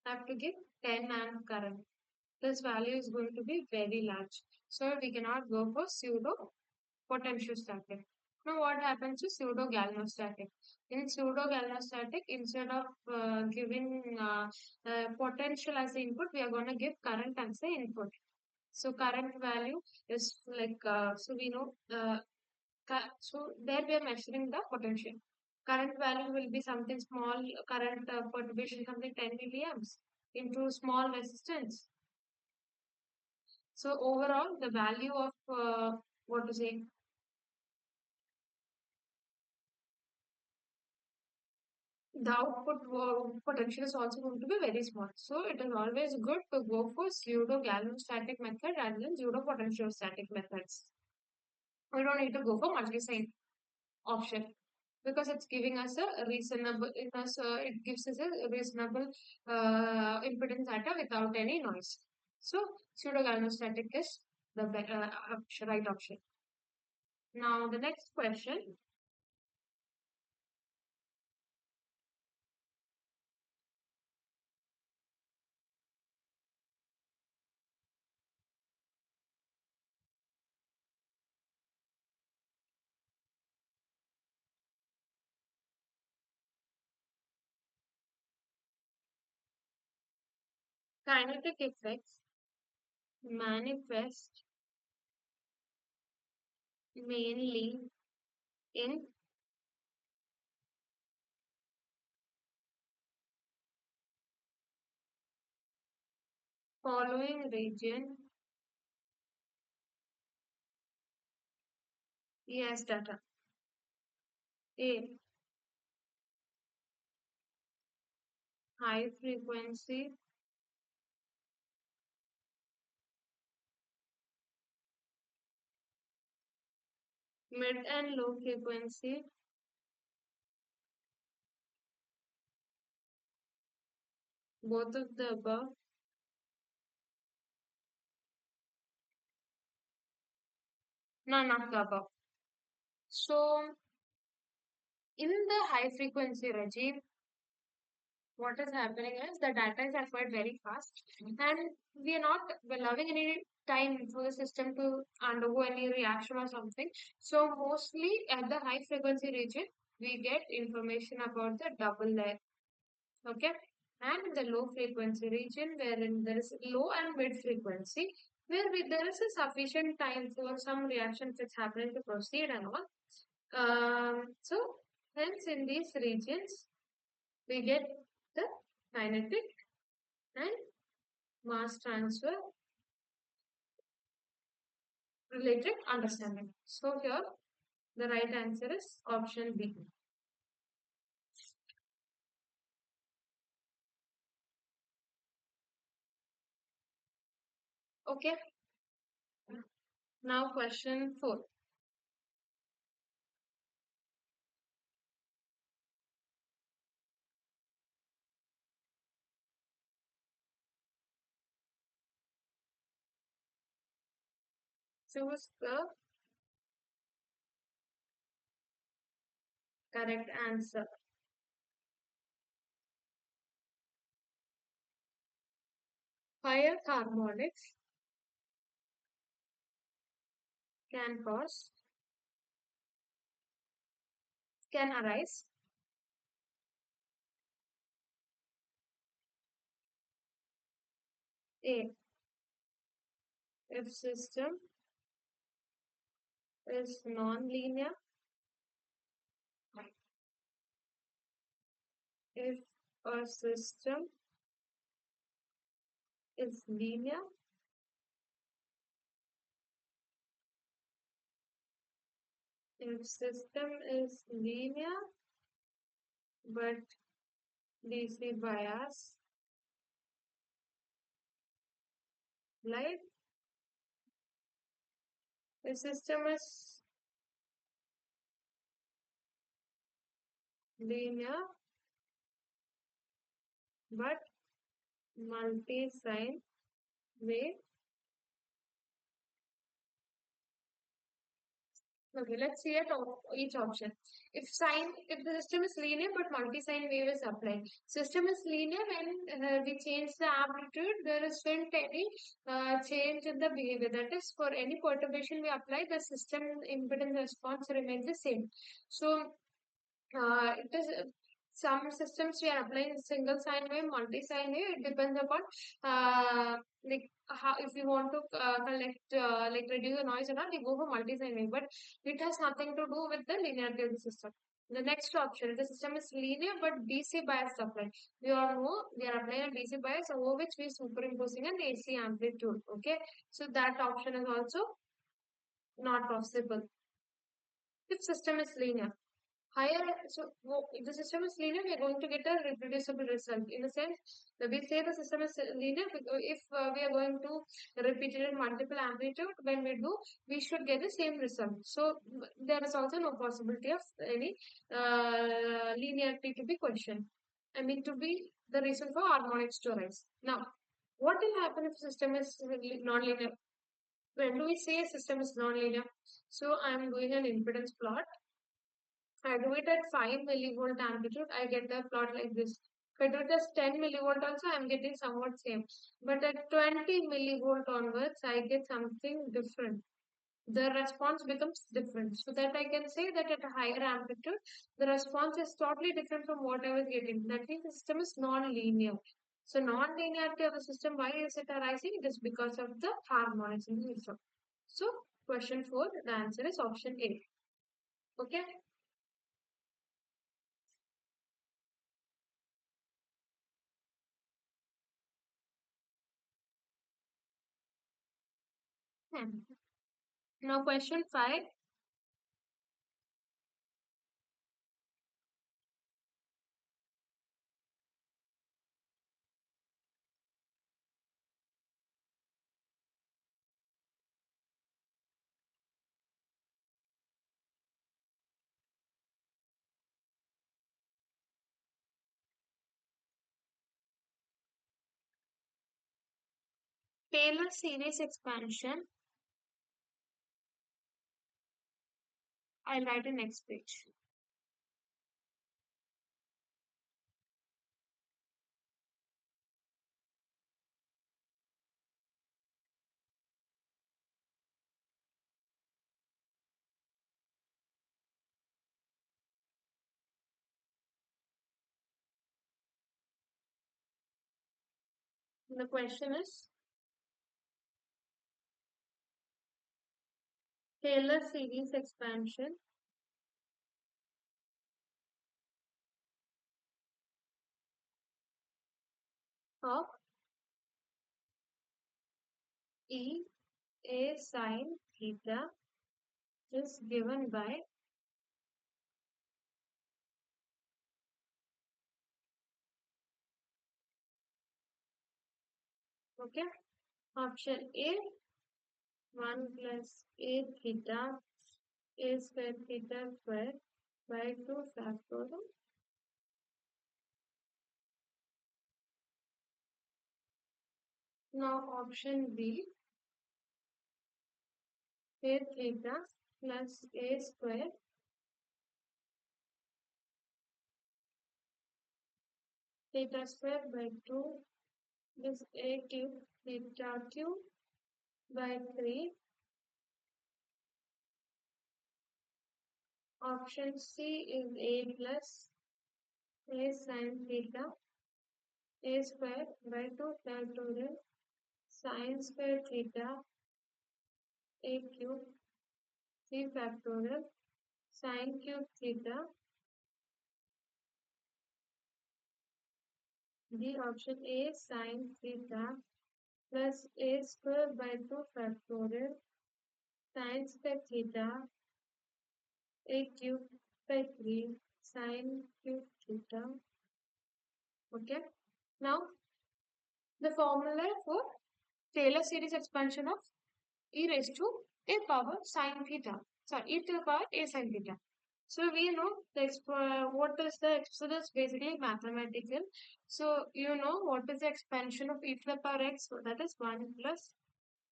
I have to give 10 amp current. This value is going to be very large. So we cannot go for pseudo potentiostatic. Now what happens to pseudo galvanostatic? In pseudo galvanostatic, instead of giving potential as the input, we are going to give current as the input. So current value is like, so we know, so there we are measuring the potential. Current value will be something small, current perturbation something 10 milliamps into small resistance. So overall, the value of what to say, the output potential is also going to be very small. So it is always good to go for pseudo galvanostatic method rather than pseudo potentiostatic methods. We don't need to go for multi-sign option because it's giving us a reasonable, it gives us a reasonable impedance data without any noise. So pseudo galvanostatic is the right option. Now the next question. Kinetic effects manifest mainly in following region. EIS data. A. High frequency Mid and low frequency, both of the above. No, not the above. So, in the high frequency regime, what is happening is the data is acquired very fast, and we are not allowing any time for the system to undergo any reaction or something. So, mostly at the high frequency region, we get information about the double layer. Okay. And in the low frequency region, wherein there is low and mid frequency, there is a sufficient time for some reactions that's happening to proceed and all. So, hence in these regions, we get the kinetic and mass transfer related understanding. So, here the right answer is option B. Okay. Now, question 4. Choose the correct answer. Higher harmonics can cause can arise A. If system is non-linear, if a system is linear, if system is linear but DC bias, like the system is linear but multi-sign wave. Okay, let's see at each option. If the system is linear but multi-sign wave is applied. System is linear when we change the amplitude, there isn't any change in the behavior. That is, for any perturbation we apply, the system impedance response remains the same. So it is some systems we are applying single sine wave, multi sine wave. It depends upon like how if we want to collect like reduce the noise and all, we go for multi sine wave. But it has nothing to do with the linearity of the system. The next option, the system is linear but DC bias applied. We all know we are applying a DC bias over which we are superimposing an AC amplitude. Okay, so that option is also not possible. If system is linear, higher if the system is linear, we are going to get a reproducible result. In a sense that we say the system is linear, if we are going to repeat it in multiple amplitude, when we do, we should get the same result. So there is also no possibility of any linearity to be questioned, I mean to be the reason for harmonics to arise. Now, what will happen if system is non-linear? When do we say a system is non-linear? So I am doing an impedance plot. I do it at 5 millivolt amplitude, I get a plot like this. If I do it as 10 millivolt also, I'm getting somewhat same. But at 20 millivolt onwards, I get something different. The response becomes different. So that I can say that at a higher amplitude, the response is totally different from what I was getting. That means the system is non-linear. So non-linearity of the system, why is it arising? It is because of the harmonics in the system. So question 4, the answer is option A. Okay. Hmm. Now question 5. Taylor series expansion. I'll write in next page. The question is Taylor series expansion of E A sine theta is given by okay. Option A 1 plus A theta A square theta square by 2 factorial. Now option B A theta plus A square theta square by 2 is A cube theta cube by 3. Option C is A plus A sine theta A square by 2 factorial sine square theta A cube 3 factorial sine cube theta. The option A sine theta plus A square by 2 factorial sine square theta A cube by 3 sine cube theta. Okay. Now the formula for Taylor series expansion of e raised to a power sine theta. Sorry, e to the power a sine theta. So we know what is the so that's basically mathematical. So you know what is the expansion of e to the power x? So that is 1 plus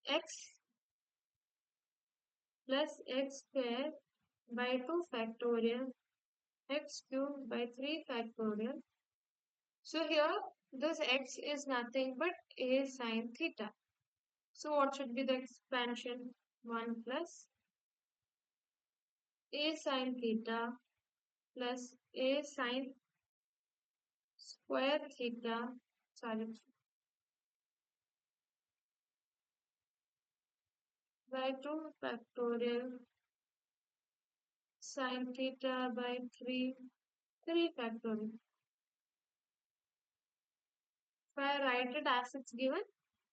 x square by 2 factorial x cubed by 3 factorial. So here this x is nothing but a sine theta. So what should be the expansion? 1 plus a sine theta plus a sine square theta, sorry, by 2 factorial sine theta by 3 factorial. If I write it as it's given,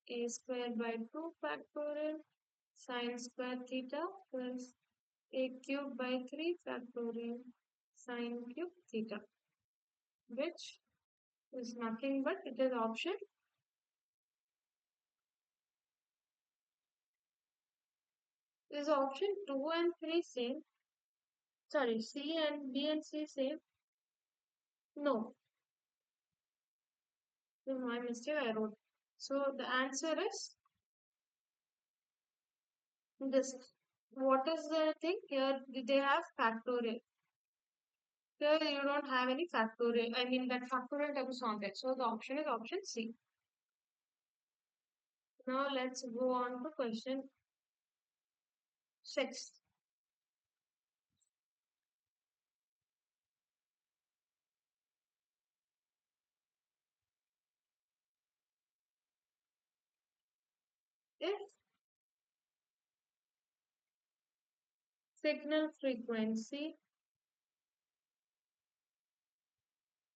a square by 2 factorial sine square theta plus a cube by 3 factorial sine cube theta, which is nothing but it is option. Is option 2 and 3 same? Sorry, C and B and C same? No, this is my mistake I wrote. So the answer is this. What is the thing? Here they have factorial. Here you don't have any factorial. I mean that factorial term is not there. So the option is option C. Now let's go on to question 6. If signal frequency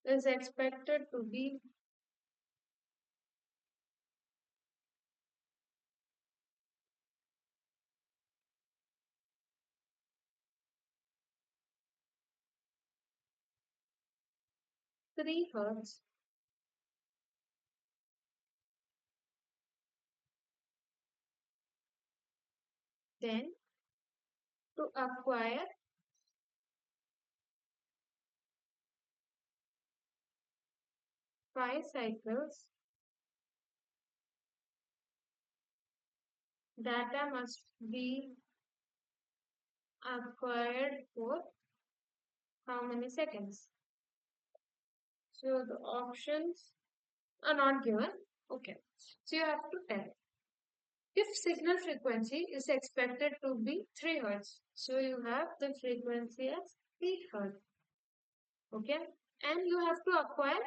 is expected to be 3 Hertz, then to acquire 5 cycles data must be acquired for how many seconds? So the options are not given. Okay. So you have to tell. If signal frequency is expected to be 3 Hertz, so you have the frequency as 3 Hertz. Okay. And you have to acquire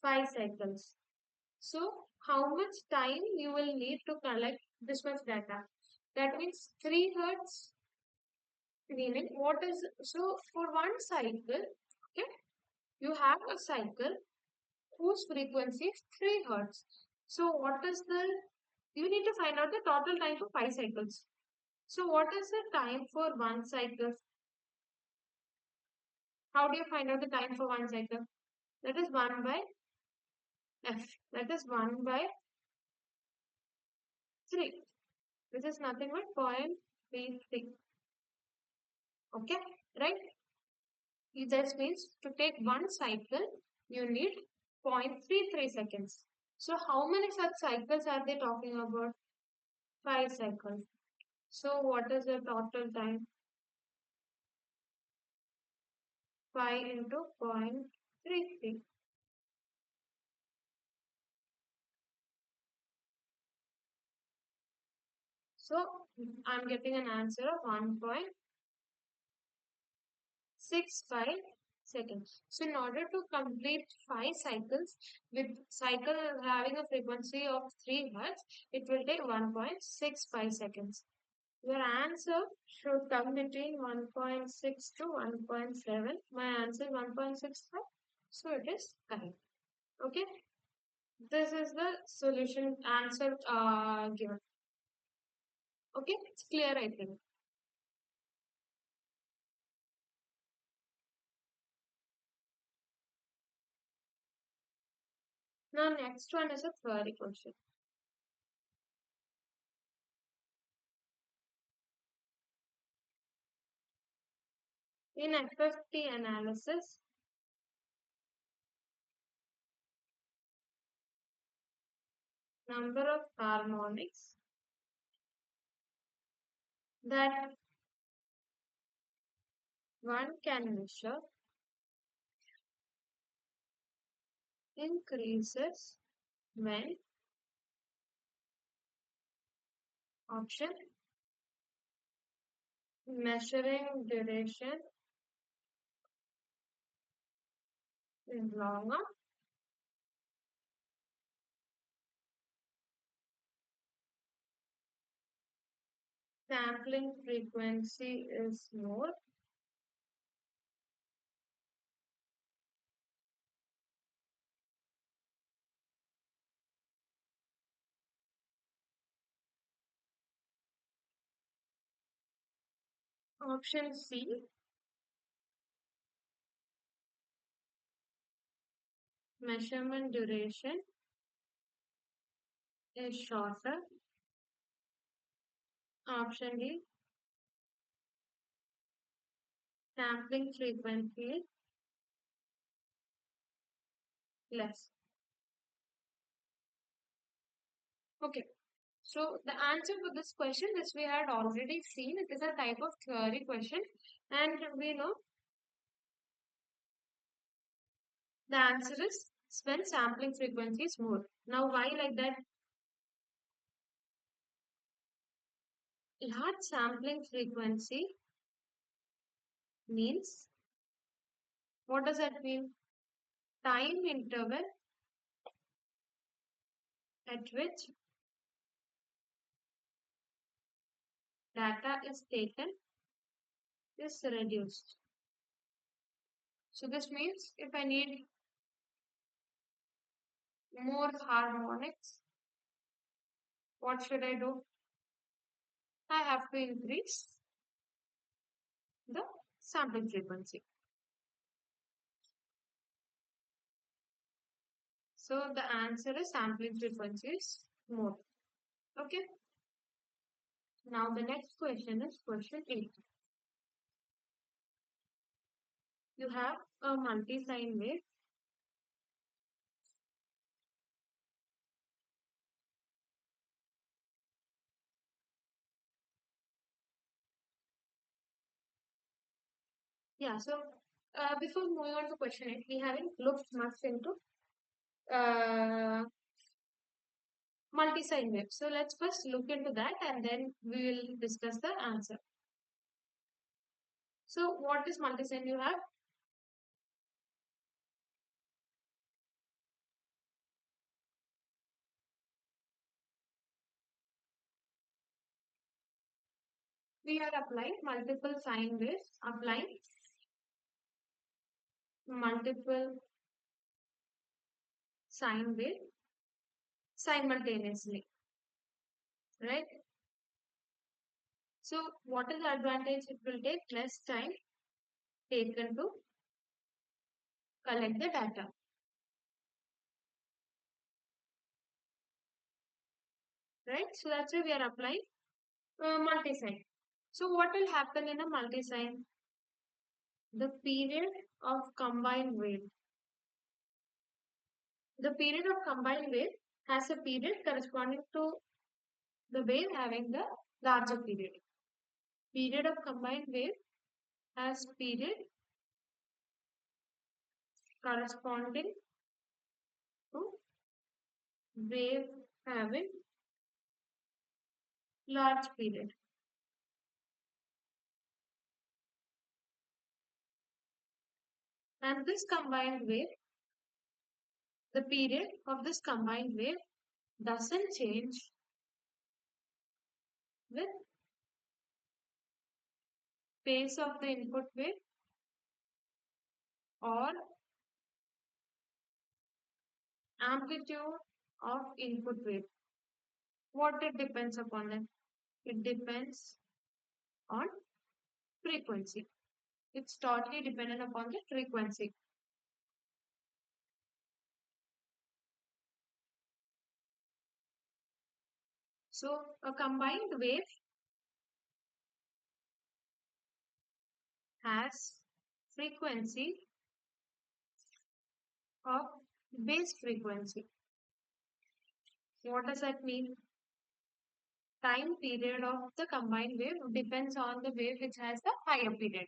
5 cycles. So how much time you will need to collect this much data? That means 3 Hertz, meaning what is, so for one cycle, okay, you have a cycle whose frequency is 3 Hertz. So what is the, you need to find out the total time for 5 cycles. So what is the time for one cycle? How do you find out the time for one cycle? That is 1 by f. That is 1 by 3. This is nothing but 0.33. Okay, right? This means to take one cycle, you need 0.33 seconds. So how many such cycles are they talking about? 5 cycles. So what is the total time? 5 into 0.33. So I'm getting an answer of 1.65 seconds. So in order to complete 5 cycles with cycle having a frequency of 3 Hertz, it will take 1.65 seconds. Your answer should come between 1.6 to 1.7. My answer is 1.65. So it is correct. Okay. This is the solution answer given. Okay. It's clear, I think. Now next one is a theory question. In FFT analysis, number of harmonics that one can measure increases when option measuring duration is longer, sampling frequency is more, option C, measurement duration is shorter, option D, sampling frequency is less. Okay. So the answer for this question, as we had already seen, it is a type of theory question, and we know the answer is when sampling frequency is more. Now, why like that? Large sampling frequency means, what does that mean? Time interval at which data is taken is reduced. So this means if I need more harmonics, what should I do? I have to increase the sampling frequency. So the answer is sampling frequency is more. Okay. Now the next question is question 8. You have a multi-sine wave Yeah, so before moving on to question 8, we haven't looked much into uh, multi-sign wave. So let's first look into that and then we will discuss the answer. So what is multi-sign you have? We are applying multiple sine waves, applying multiple sine wave simultaneously, right? So what is the advantage? It will take less time taken to collect the data, right? So that's why we are applying multi-sign. So what will happen in a multi-sign? The period of combined wave. The period of combined wave has a period corresponding to the wave having the larger period. Period of combined wave has period corresponding to wave having large period. And this combined wave, the period of this combined wave doesn't change with pace of the input wave or amplitude of input wave. What it depends upon it? It depends on frequency. It's totally dependent upon the frequency. So a combined wave has frequency of base frequency. What does that mean? Time period of the combined wave depends on the wave which has the higher period.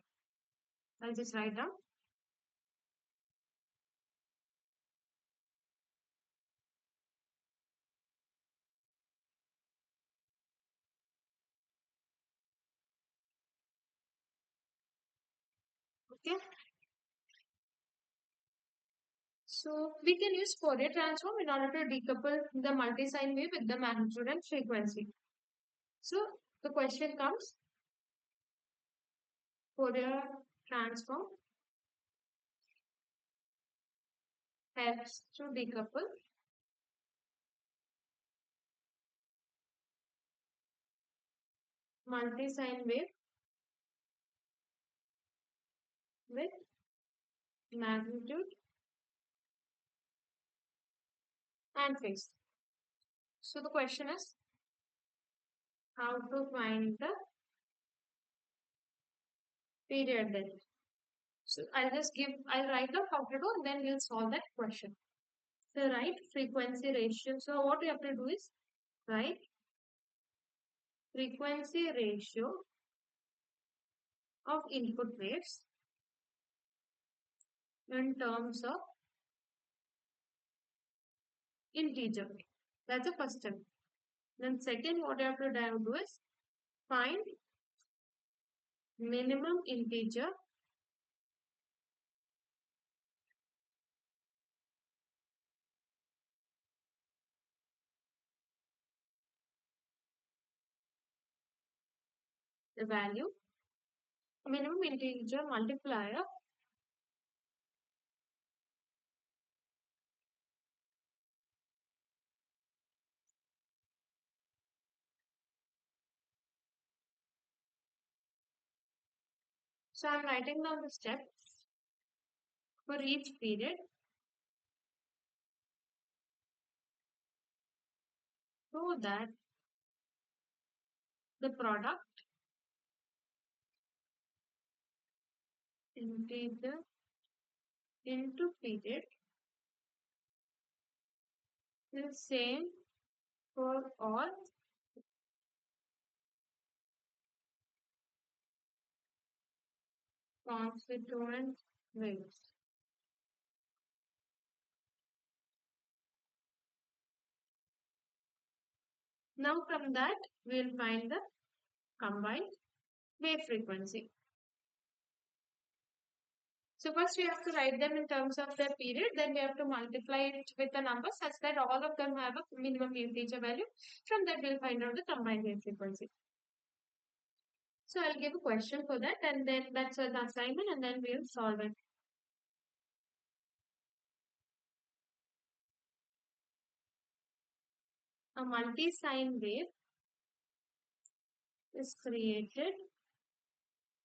I'll just write down. Okay. So we can use Fourier transform in order to decouple the multi-sign wave with the magnitude and frequency. So the question comes, Fourier transform helps to decouple multi-sign wave with magnitude and phase. So the question is how to find the period then. So I'll write down how to do and then we'll solve that question. So write frequency ratio. So what we have to do is write frequency ratio of input waves in terms of integer. That's the first step. Then second, what I have to do is find minimum integer the value, minimum integer multiplier So I'm writing down the steps for each period so that the product integer into period is same for all constituent waves. Now from that, we'll find the combined wave frequency. So first we have to write them in terms of their period, then we have to multiply it with a number such that all of them have a minimum integer value. From that we'll find out the combined wave frequency. So I'll give a question for that and then that's an assignment and then we'll solve it. A multi-sine wave is created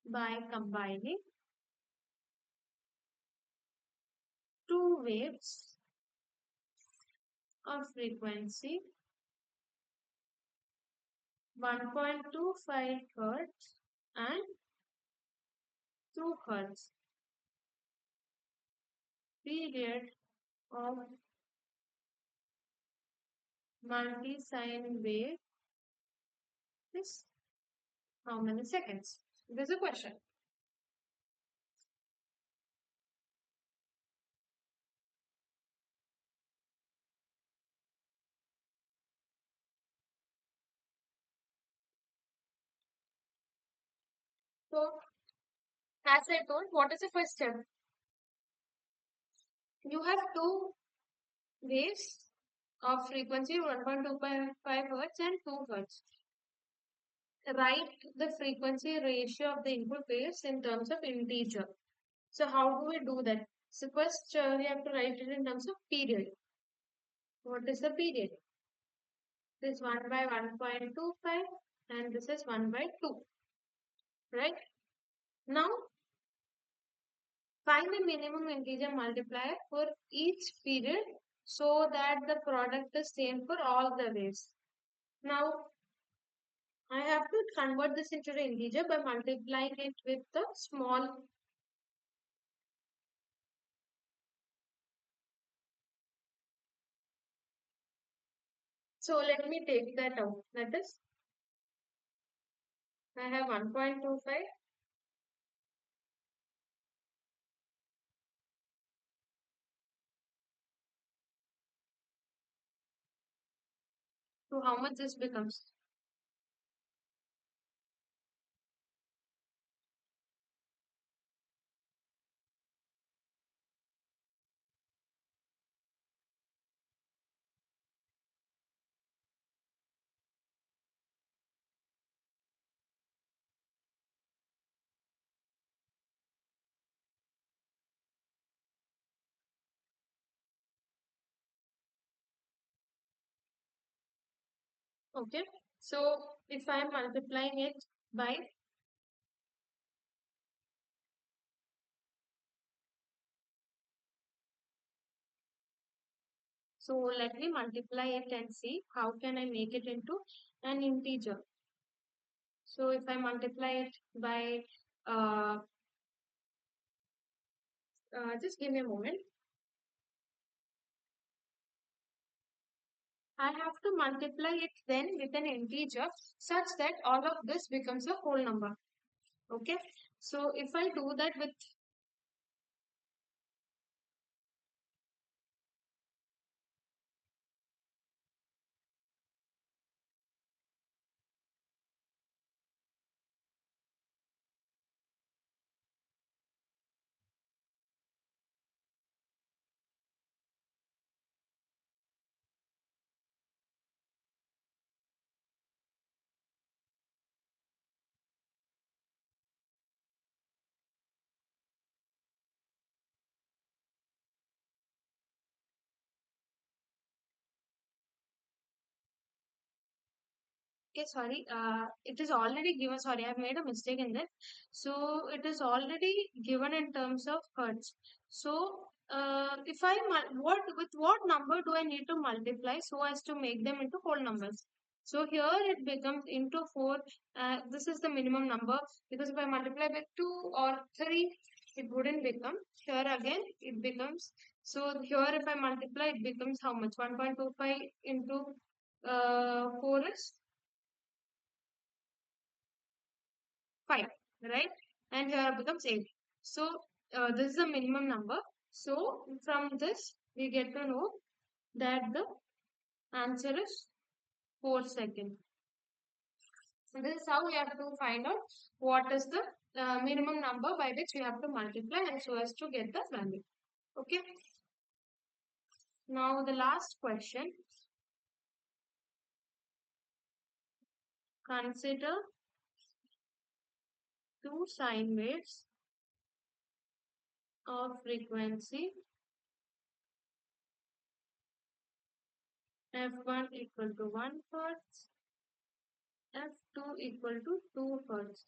by combining two waves of frequency 1.25 Hz and 2 Hz. Period of multi-sine wave is how many seconds? There's a question. So, as I told, what is the first step? You have two waves of frequency 1.25 Hz and 2 Hz. Write the frequency ratio of the input waves in terms of integer. So, how do we do that? So, first we have to write it in terms of period. What is the period? This is 1 by 1.25 and this is 1 by 2. Right? Now, find the minimum integer multiplier for each period so that the product is same for all the waves. Now, I have to convert this into an integer by multiplying it with the small. So let me take that out. That is, I have 1.25. So how much this becomes? Okay. So if I am multiplying it by, so let me multiply it and see how can I make it into an integer. So if I multiply it by, uh, just give me a moment. I have to multiply it then with an integer such that all of this becomes a whole number. Okay. So if I do that with, okay, sorry, it is already given. Sorry, I've made a mistake in that. So it is already given in terms of hertz. So if I what with what number do I need to multiply so as to make them into whole numbers? So here it becomes into 4. This is the minimum number because if I multiply by 2 or 3, it wouldn't become. Here again it becomes. So here if I multiply, it becomes how much? 1.25 into 4 is 5, right? And here becomes 8. So this is the minimum number. So from this we get to know that the answer is 4 seconds. So this is how we have to find out what is the minimum number by which we have to multiply and so as to get the value. Okay. Now the last question. Consider two sine waves of frequency f1 equal to 1 hertz, f2 equal to 2 hertz.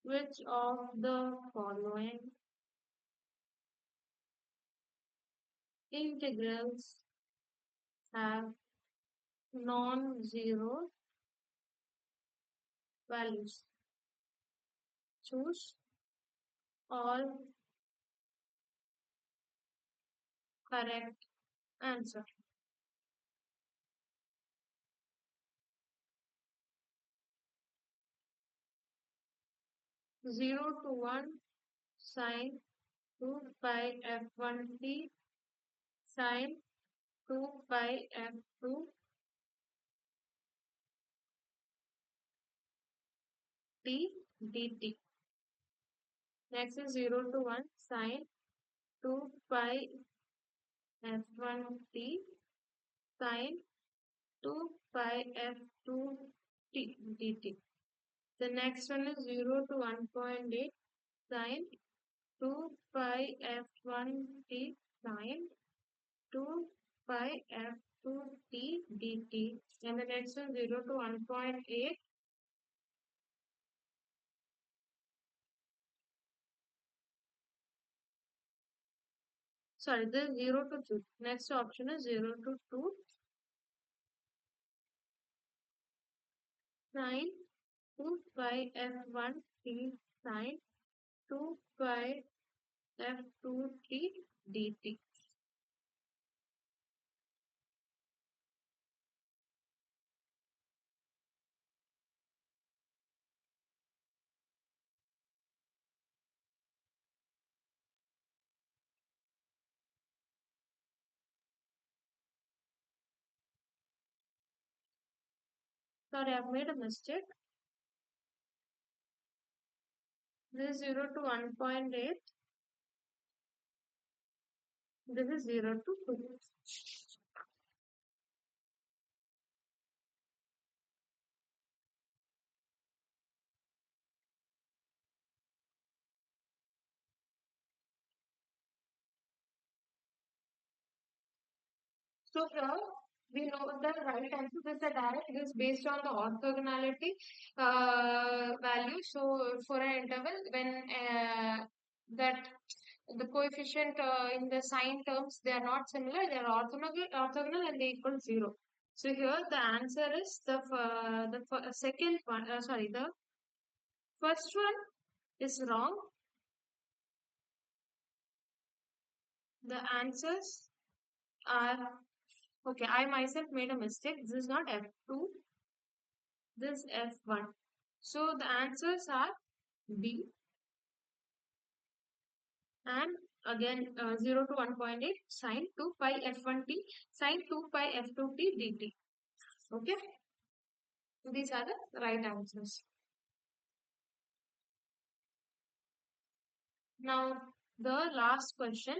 Which of the following integrals have non-zero values? Choose all correct answer. 0 to 1 sine 2 pi f1 t sine 2 pi f2 t dt. Next is 0 to 1 sine 2 pi f1 t sine 2 pi f2 t dt. The next one is 0 to 1.8 sine 2 pi f1 t sine 2 pi f2 t dt. And the next one 0 to 1.8. Sorry, this is 0 to 2. Next option is 0 to 2 sine 2 pi f1 t sine 2 pi f2 t dt. Sorry, I've made a mistake. This is 0 to 1.8. This is 0 to 2. So here we know the right answer is the direct is based on the orthogonality value. So for an interval, when that the coefficient in the sign terms they are not similar, they are orthogonal and they equal 0. So here the answer is the second one. Sorry, the first one is wrong. The answers are okay. I myself made a mistake. This is not F2. This is F1. So the answers are B and again 0 to 1.8 sine 2 pi f1 t sine 2 pi f2 t dt. Okay. So these are the right answers. Now the last question.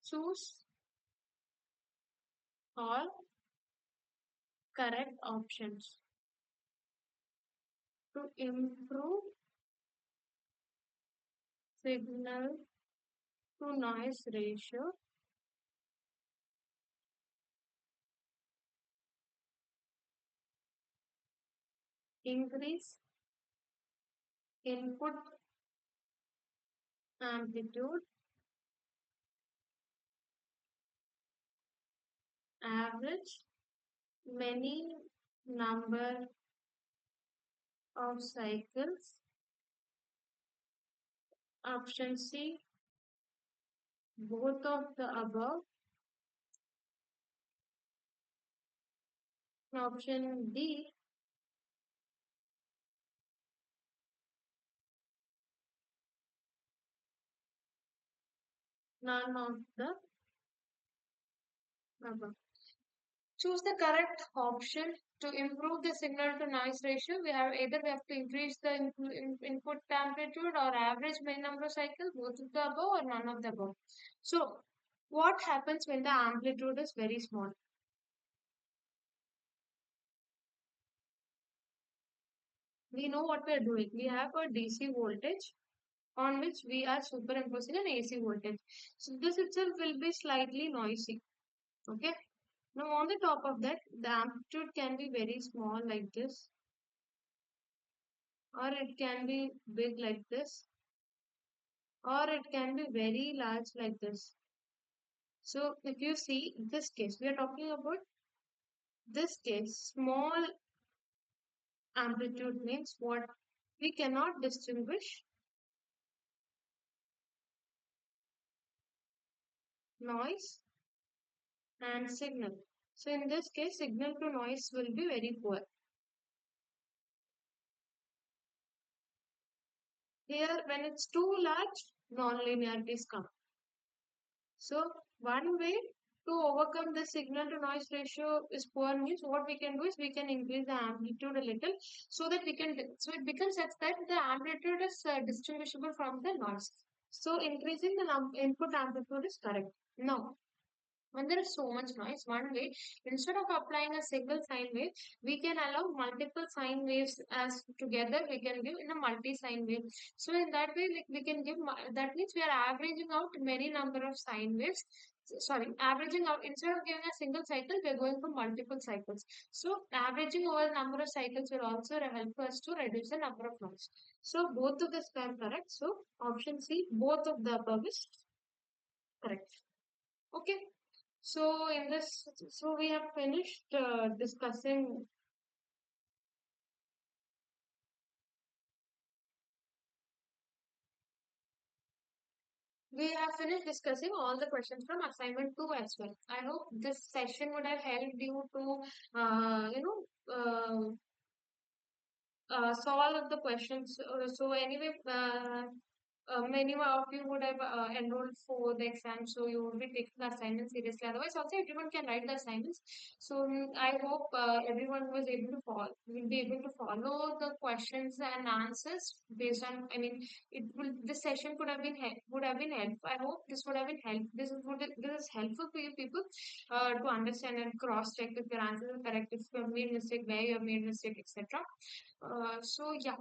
Choose all correct options to improve signal to noise ratio, increase input amplitude, average many number of cycles. Option C, both of the above. Option D, none of the above. Choose the correct option. To improve the signal to noise ratio, we have to increase the input amplitude or average main number of cycles, both of the above or none of the above. So, what happens when the amplitude is very small? We know what we are doing. We have a DC voltage on which we are superimposing an AC voltage. So, this itself will be slightly noisy. Okay. Now, on the top of that, the amplitude can be very small like this, or it can be big like this, or it can be very large like this. So if you see this case, we are talking about this case, small amplitude means what? We cannot distinguish noise and signal. So in this case, signal to noise will be very poor. Here, when it's too large, non-linearities come. So one way to overcome the signal to noise ratio is poor means what we can do is we can increase the amplitude a little so that we can so it becomes such that the amplitude is distinguishable from the noise. So increasing the input amplitude is correct. Now when there is so much noise, one way, instead of applying a single sine wave, we can allow multiple sine waves as together we can give in a multi-sine wave. So in that way, like we can give, that means we are averaging out many number of sine waves. Sorry, averaging out, instead of giving a single cycle, we are going for multiple cycles. So averaging over number of cycles will also help us to reduce the number of noise. So both of this are correct. So option C, both of the above is correct. Okay. So in this, so we have finished discussing. We have finished discussing all the questions from assignment two as well. I hope this session would have helped you to, solve the questions. So anyway, many of you would have enrolled for the exam, so you will be taking the assignment seriously. Otherwise, also everyone can write the assignments. So I hope everyone was able to follow, will be able to follow the questions and answers based on. I mean, it will. This session could have been would have been helpful. I hope this would have been help. This is helpful for you people to understand and cross check if your answers are correct, if you have made mistake, where you have made mistake, etc. So yeah,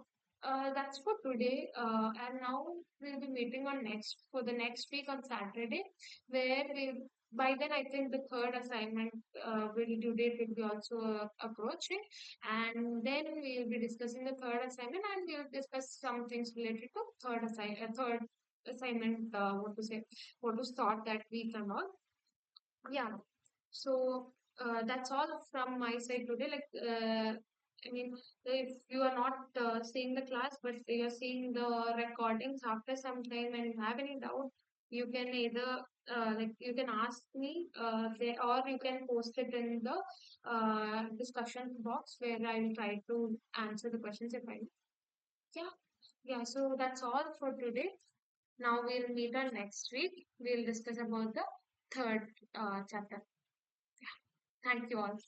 that's for today. And now we'll be meeting on next for the next week on Saturday, where we by then I think the third assignment will due date will be also approaching, and then we will be discussing the third assignment, and we will discuss some things related to third assignment. What to say? What to start that week and all. Yeah. So that's all from my side today. I mean, if you are not seeing the class, but you are seeing the recordings after some time and you have any doubt, you can either you can ask me there, or you can post it in the discussion box where I will try to answer the questions if I. Yeah, yeah. So that's all for today. Now we'll meet on next week. We'll discuss about the third chapter. Thank you all.